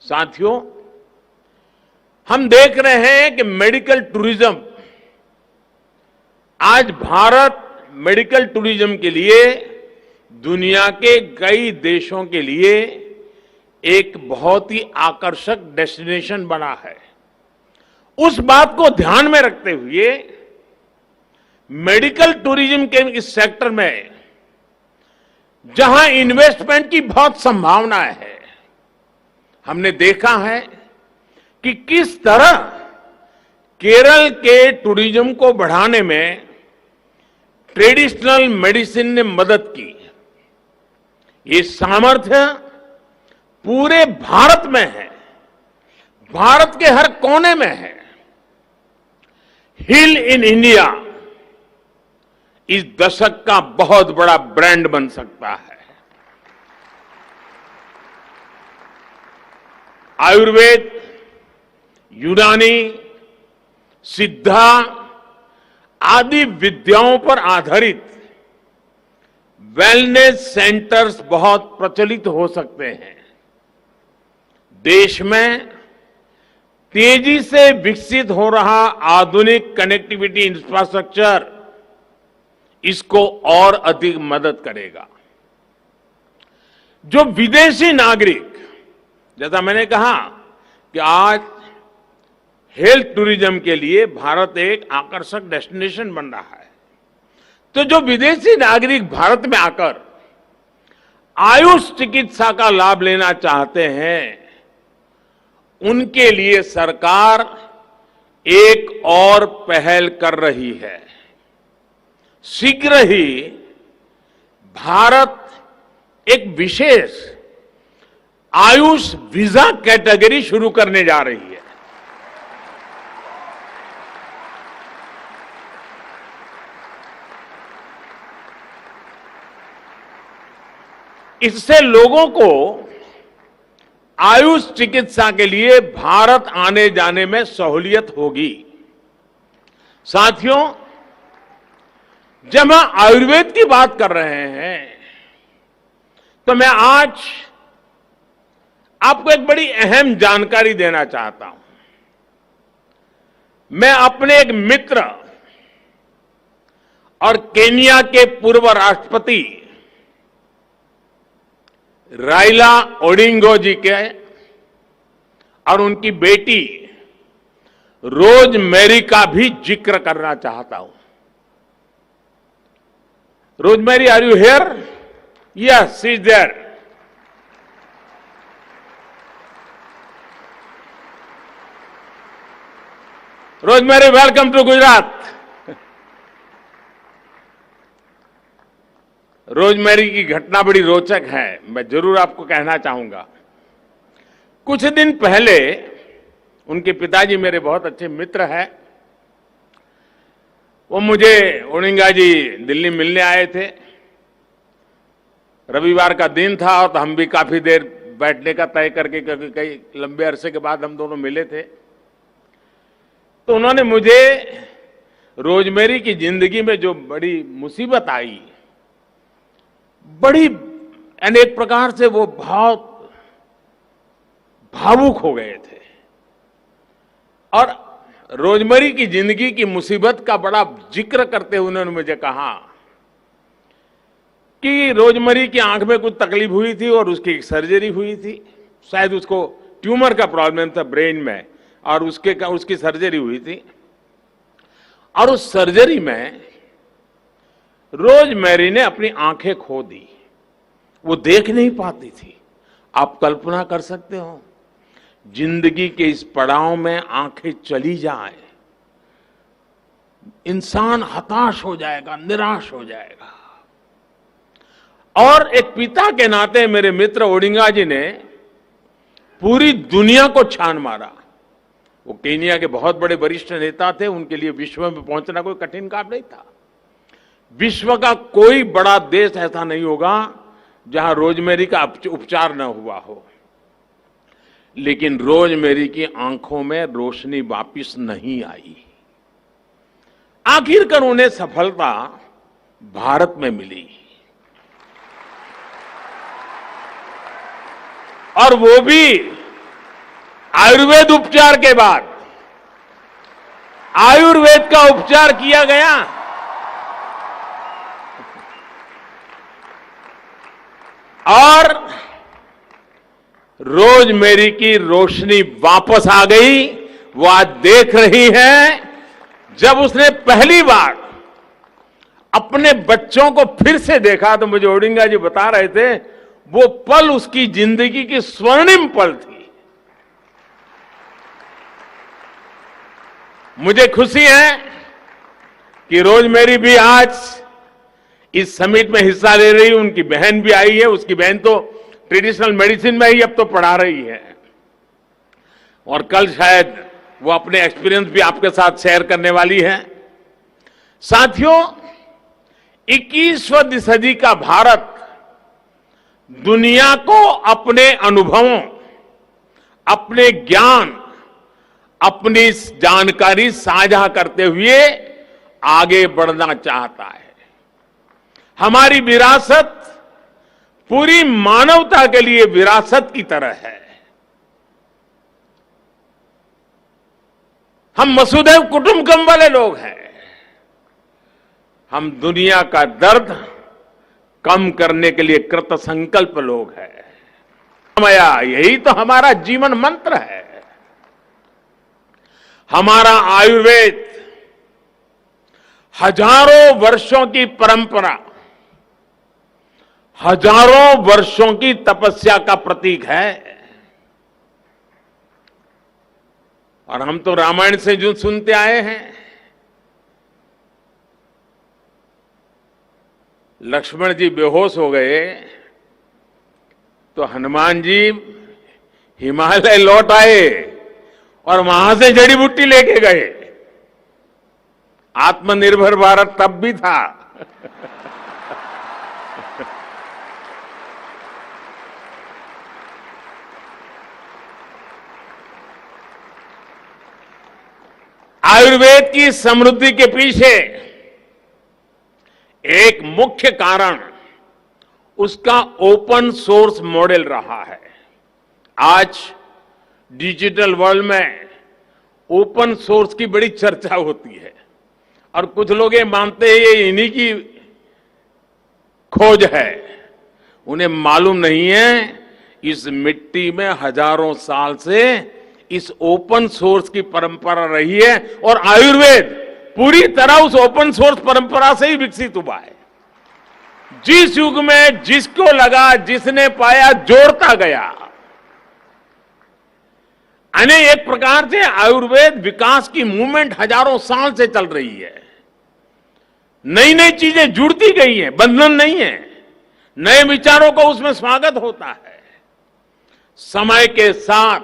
साथियों, हम देख रहे हैं कि मेडिकल टूरिज्म, आज भारत मेडिकल टूरिज्म के लिए दुनिया के कई देशों के लिए एक बहुत ही आकर्षक डेस्टिनेशन बना है। उस बात को ध्यान में रखते हुए मेडिकल टूरिज्म के इस सेक्टर में जहां इन्वेस्टमेंट की बहुत संभावना है, हमने देखा है कि किस तरह केरल के टूरिज्म को बढ़ाने में ट्रेडिशनल मेडिसिन ने मदद की। ये सामर्थ्य पूरे भारत में है, भारत के हर कोने में है। हिल इन इंडिया इस दशक का बहुत बड़ा ब्रांड बन सकता है। आयुर्वेद, यूनानी, सिद्धा आदि विद्याओं पर आधारित वेलनेस सेंटर्स बहुत प्रचलित हो सकते हैं। देश में तेजी से विकसित हो रहा आधुनिक कनेक्टिविटी इंफ्रास्ट्रक्चर इसको और अधिक मदद करेगा। जो विदेशी नागरिक, जैसा मैंने कहा कि आज हेल्थ टूरिज्म के लिए भारत एक आकर्षक डेस्टिनेशन बन रहा है, तो जो विदेशी नागरिक भारत में आकर आयुष चिकित्सा का लाभ लेना चाहते हैं, उनके लिए सरकार एक और पहल कर रही है। शीघ्र ही भारत एक विशेष आयुष वीजा कैटेगरी शुरू करने जा रही है। इससे लोगों को आयुष चिकित्सा के लिए भारत आने जाने में सहूलियत होगी। साथियों, जब हम आयुर्वेद की बात कर रहे हैं, तो मैं आज आपको एक बड़ी अहम जानकारी देना चाहता हूं। मैं अपने एक मित्र और केन्या के पूर्व राष्ट्रपति राइला ओडिंगो जी के और उनकी बेटी रोज मैरी का भी जिक्र करना चाहता हूं। Rosemary, are you here? Yes, she is there. Rosemary, welcome to Gujarat. Rosemary की घटना बड़ी रोचक है, मैं जरूर आपको कहना चाहूंगा। कुछ दिन पहले उनके पिताजी मेरे बहुत अच्छे मित्र हैं। वो मुझे ओडिंगा जी दिल्ली मिलने आए थे। रविवार का दिन था और हम भी काफी देर बैठने का तय करके, क्योंकि कई लंबे अरसे के बाद हम दोनों मिले थे। तो उन्होंने मुझे रोजमेरी की जिंदगी में जो बड़ी मुसीबत आई, बड़ी अनेक प्रकार से वो बहुत भावुक हो गए थे, और रोजमेरी की जिंदगी की मुसीबत का बड़ा जिक्र करते हुए उन्होंने मुझे कहा कि रोजमेरी की आंख में कुछ तकलीफ हुई थी और उसकी एक सर्जरी हुई थी। शायद उसको ट्यूमर का प्रॉब्लम था ब्रेन में, और उसकी सर्जरी हुई थी। और उस सर्जरी में रोजमेरी ने अपनी आंखें खो दी। वो देख नहीं पाती थी। आप कल्पना कर सकते हो, जिंदगी के इस पड़ाव में आंखें चली जाए, इंसान हताश हो जाएगा, निराश हो जाएगा। और एक पिता के नाते मेरे मित्र ओडिंगा जी ने पूरी दुनिया को छान मारा। वो केन्या के बहुत बड़े वरिष्ठ नेता थे, उनके लिए विश्व में पहुंचना कोई कठिन काम नहीं था। विश्व का कोई बड़ा देश ऐसा नहीं होगा जहां रोजमेरी का उपचार न हुआ हो। लेकिन रोजमेरी की आंखों में रोशनी वापिस नहीं आई। आखिरकार उन्हें सफलता भारत में मिली, और वो भी आयुर्वेद उपचार के बाद। आयुर्वेद का उपचार किया गया और रोजमेरी की रोशनी वापस आ गई। वो आज देख रही है, जब उसने पहली बार अपने बच्चों को फिर से देखा, तो मुझे ओडिंगा जी बता रहे थे, वो पल उसकी जिंदगी की स्वर्णिम पल थी। मुझे खुशी है कि रोजमेरी भी आज इस समिट में हिस्सा ले रही है। उनकी बहन भी आई है। उसकी बहन तो ट्रेडिशनल मेडिसिन में ही अब तो पढ़ा रही है, और कल शायद वो अपने एक्सपीरियंस भी आपके साथ शेयर करने वाली है। साथियों, 21वीं सदी का भारत दुनिया को अपने अनुभवों, अपने ज्ञान, अपनी जानकारी साझा करते हुए आगे बढ़ना चाहता है। हमारी विरासत पूरी मानवता के लिए विरासत की तरह है। हम वसुधैव कुटुंबकम वाले लोग हैं। हम दुनिया का दर्द कम करने के लिए कृत संकल्प लोग हैं। यही तो हमारा जीवन मंत्र है। हमारा आयुर्वेद हजारों वर्षों की परंपरा, हजारों वर्षों की तपस्या का प्रतीक है। और हम तो रामायण से जो सुनते आए हैं, लक्ष्मण जी बेहोश हो गए तो हनुमान जी हिमालय लौट आए और वहां से जड़ी बूटी लेके गए। आत्मनिर्भर भारत तब भी था। आयुर्वेद की समृद्धि के पीछे एक मुख्य कारण उसका ओपन सोर्स मॉडल रहा है। आज डिजिटल वर्ल्ड में ओपन सोर्स की बड़ी चर्चा होती है और कुछ लोग ये मानते हैं ये इन्हीं की खोज है। उन्हें मालूम नहीं है इस मिट्टी में हजारों साल से इस ओपन सोर्स की परंपरा रही है और आयुर्वेद पूरी तरह उस ओपन सोर्स परंपरा से ही विकसित हुआ है। जिस युग में जिसको लगा, जिसने पाया, जोड़ता गया। एक प्रकार से आयुर्वेद विकास की मूवमेंट हजारों साल से चल रही है। नई नई चीजें जुड़ती गई हैं, बंधन नहीं है। नए विचारों को उसमें स्वागत होता है। समय के साथ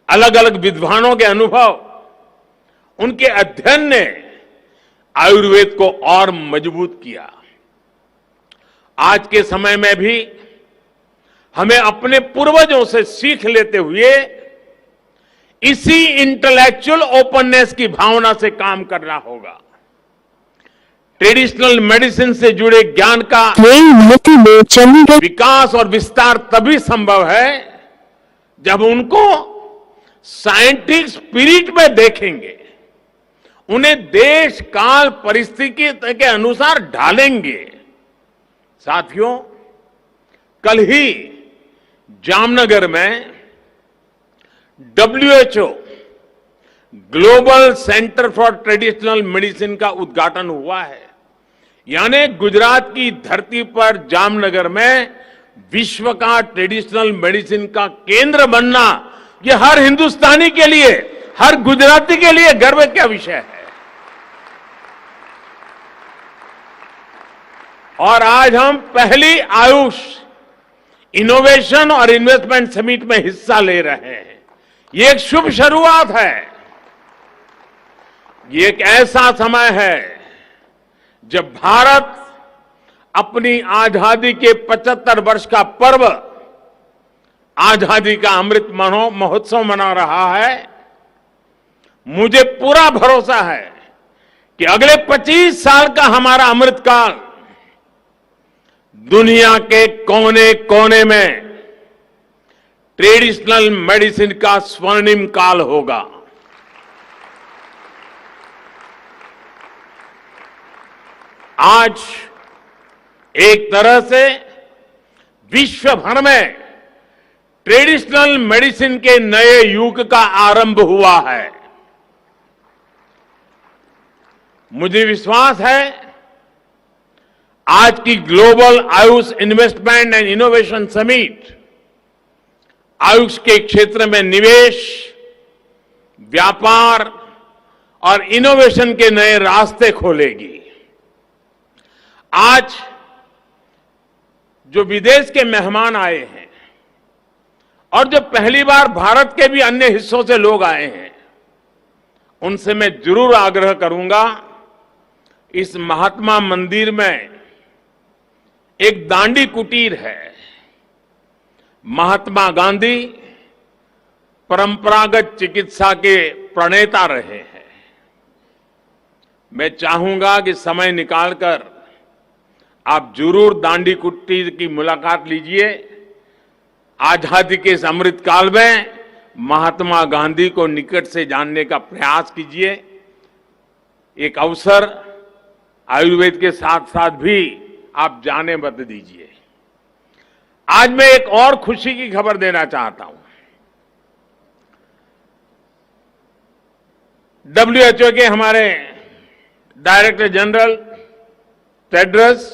अलग अलग विद्वानों के अनुभव, उनके अध्ययन ने आयुर्वेद को और मजबूत किया। आज के समय में भी हमें अपने पूर्वजों से सीख लेते हुए इसी इंटेलेक्चुअल ओपननेस की भावना से काम करना होगा। ट्रेडिशनल मेडिसिन से जुड़े ज्ञान का विकास और विस्तार तभी संभव है जब उनको साइंटिफिक स्पिरिट में देखेंगे, उन्हें देश काल परिस्थिति के अनुसार ढालेंगे। साथियों, कल ही जामनगर में WHO global centre for traditional medicine का उद्घाटन हुआ है। यानी गुजरात की धरती पर जामनगर में विश्व का ट्रेडिशनल मेडिसिन का केंद्र बनना, यह हर हिंदुस्तानी के लिए, हर गुजराती के लिए गर्व का विषय है। और आज हम पहली आयुष इनोवेशन और इन्वेस्टमेंट समिट में हिस्सा ले रहे हैं। ये एक शुभ शुरुआत है। ये एक ऐसा समय है जब भारत अपनी आजादी के 75 वर्ष का पर्व, आजादी का अमृत महोत्सव मना रहा है। मुझे पूरा भरोसा है कि अगले 25 साल का हमारा अमृतकाल दुनिया के कोने कोने में ट्रेडिशनल मेडिसिन का स्वर्णिम काल होगा। आज एक तरह से विश्व भर में ट्रेडिशनल मेडिसिन के नए युग का आरंभ हुआ है। मुझे विश्वास है आज की global Ayush investment and innovation summit Ayush के क्षेत्र में निवेश, व्यापार और इनोवेशन के नए रास्ते खोलेगी। आज जो विदेश के मेहमान आए हैं और जो पहली बार भारत के भी अन्य हिस्सों से लोग आए हैं, उनसे मैं जरूर आग्रह करूंगा इस महात्मा मंदिर में एक दांडी कुटीर है। महात्मा गांधी परंपरागत चिकित्सा के प्रणेता रहे हैं। मैं चाहूंगा कि समय निकालकर आप जरूर दांडी कुटीर की मुलाकात लीजिए। आजादी के इस अमृत काल में महात्मा गांधी को निकट से जानने का प्रयास कीजिए। एक अवसर आयुर्वेद के साथ साथ भी आप जाने मत दीजिए। आज मैं एक और खुशी की खबर देना चाहता हूं। WHO के हमारे डायरेक्टर जनरल टेड्रस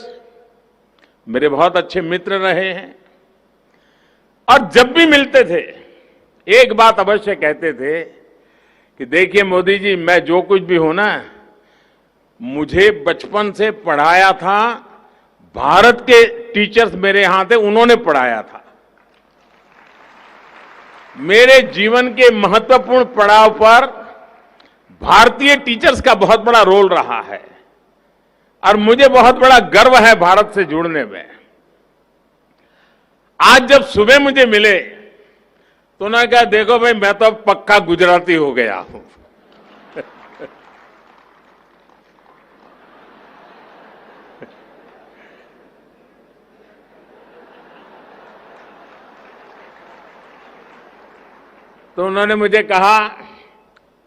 मेरे बहुत अच्छे मित्र रहे हैं और जब भी मिलते थे एक बात अवश्य कहते थे कि देखिए मोदी जी, मैं जो कुछ भी हूं ना, मुझे बचपन से पढ़ाया था भारत के टीचर्स मेरे यहां थे, उन्होंने पढ़ाया था। मेरे जीवन के महत्वपूर्ण पड़ाव पर भारतीय टीचर्स का बहुत बड़ा रोल रहा है और मुझे बहुत बड़ा गर्व है भारत से जुड़ने में। आज जब सुबह मुझे मिले तो उन्होंने कहा, देखो भाई, मैं तो अब पक्का गुजराती हो गया हूं। तो उन्होंने मुझे कहा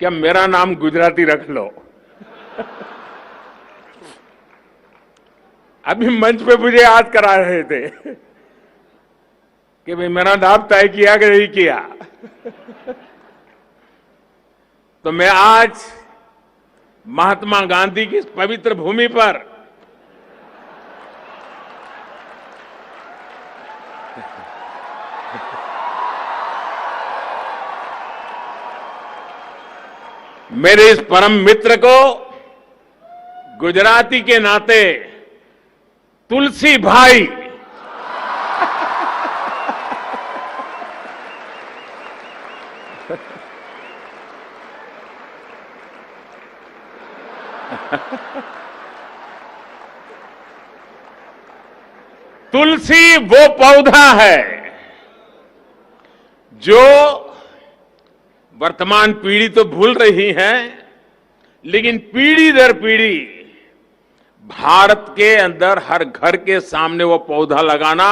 कि अब मेरा नाम गुजराती रख लो। अभी मंच पे मुझे याद करा रहे थे कि भाई मेरा नाम तय किया कि नहीं किया। तो मैं आज महात्मा गांधी की इस पवित्र भूमि पर मेरे इस परम मित्र को गुजराती के नाते तुलसी भाई तुलसी वो पौधा है जो वर्तमान पीढ़ी तो भूल रही है, लेकिन पीढ़ी दर पीढ़ी भारत के अंदर हर घर के सामने वो पौधा लगाना,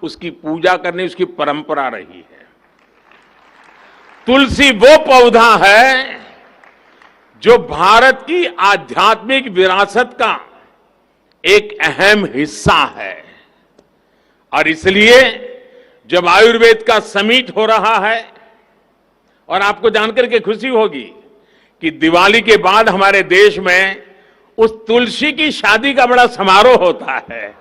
उसकी पूजा करनी, उसकी परंपरा रही है। तुलसी वो पौधा है जो भारत की आध्यात्मिक विरासत का एक अहम हिस्सा है। और इसलिए जब आयुर्वेद का समिट हो रहा है, और आपको जानकर के खुशी होगी कि दिवाली के बाद हमारे देश में उस तुलसी की शादी का बड़ा समारोह होता है।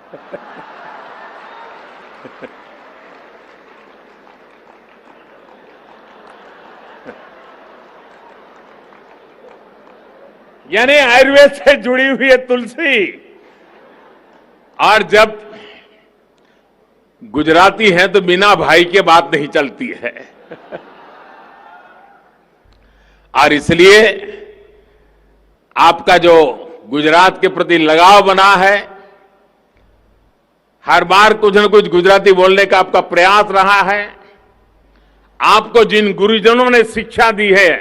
यानी आयुर्वेद से जुड़ी हुई है तुलसी। और जब गुजराती हैं तो बिना भाई के बात नहीं चलती है। और इसलिए आपका जो गुजरात के प्रति लगाव बना है, हर बार कुछ न कुछ गुजराती बोलने का आपका प्रयास रहा है, आपको जिन गुरुजनों ने शिक्षा दी है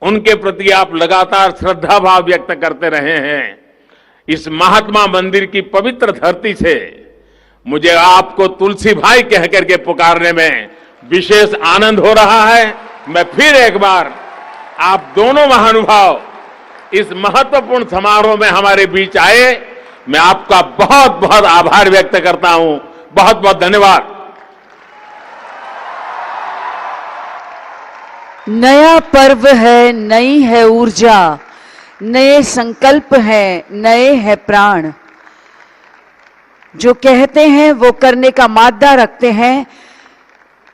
उनके प्रति आप लगातार श्रद्धा भाव व्यक्त करते रहे हैं। इस महात्मा मंदिर की पवित्र धरती से मुझे आपको तुलसी भाई कह करके पुकारने में विशेष आनंद हो रहा है। मैं फिर एक बार आप दोनों महानुभाव इस महत्वपूर्ण समारोह में हमारे बीच आए, मैं आपका बहुत बहुत आभार व्यक्त करता हूं। बहुत बहुत धन्यवाद। नया पर्व है, नई है ऊर्जा, नए संकल्प हैं, नए है प्राण। जो कहते हैं वो करने का मादा रखते हैं।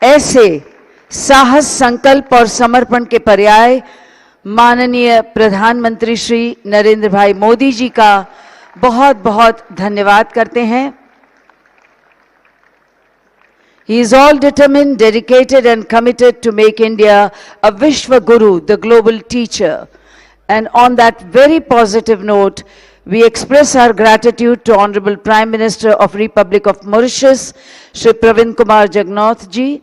ऐसे साहस, संकल्प और समर्पण के पर्याय माननीय प्रधानमंत्री श्री नरेंद्र भाई मोदी जी का बहुत बहुत धन्यवाद करते हैं। He is all determined, dedicated and committed to make India a Vishwa Guru, the global teacher. And on that very positive note, We express our gratitude to Honorable Prime Minister of Republic of Mauritius, Shri Pravind Kumar Jagannath ji,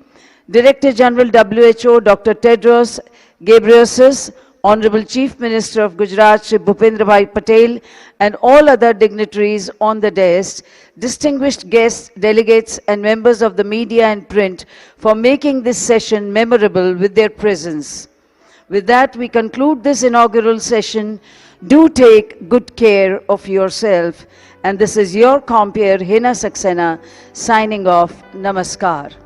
Director General WHO Dr. Tedros Ghebreyesus, Honorable Chief Minister of Gujarat Shri Bhupendra Bhai Patel, and all other dignitaries on the dais, distinguished guests, delegates and members of the media and print for making this session memorable with their presence. With that, we conclude this inaugural session. Do take good care of yourself. And this is your compere, Hina Saxena, signing off. Namaskar.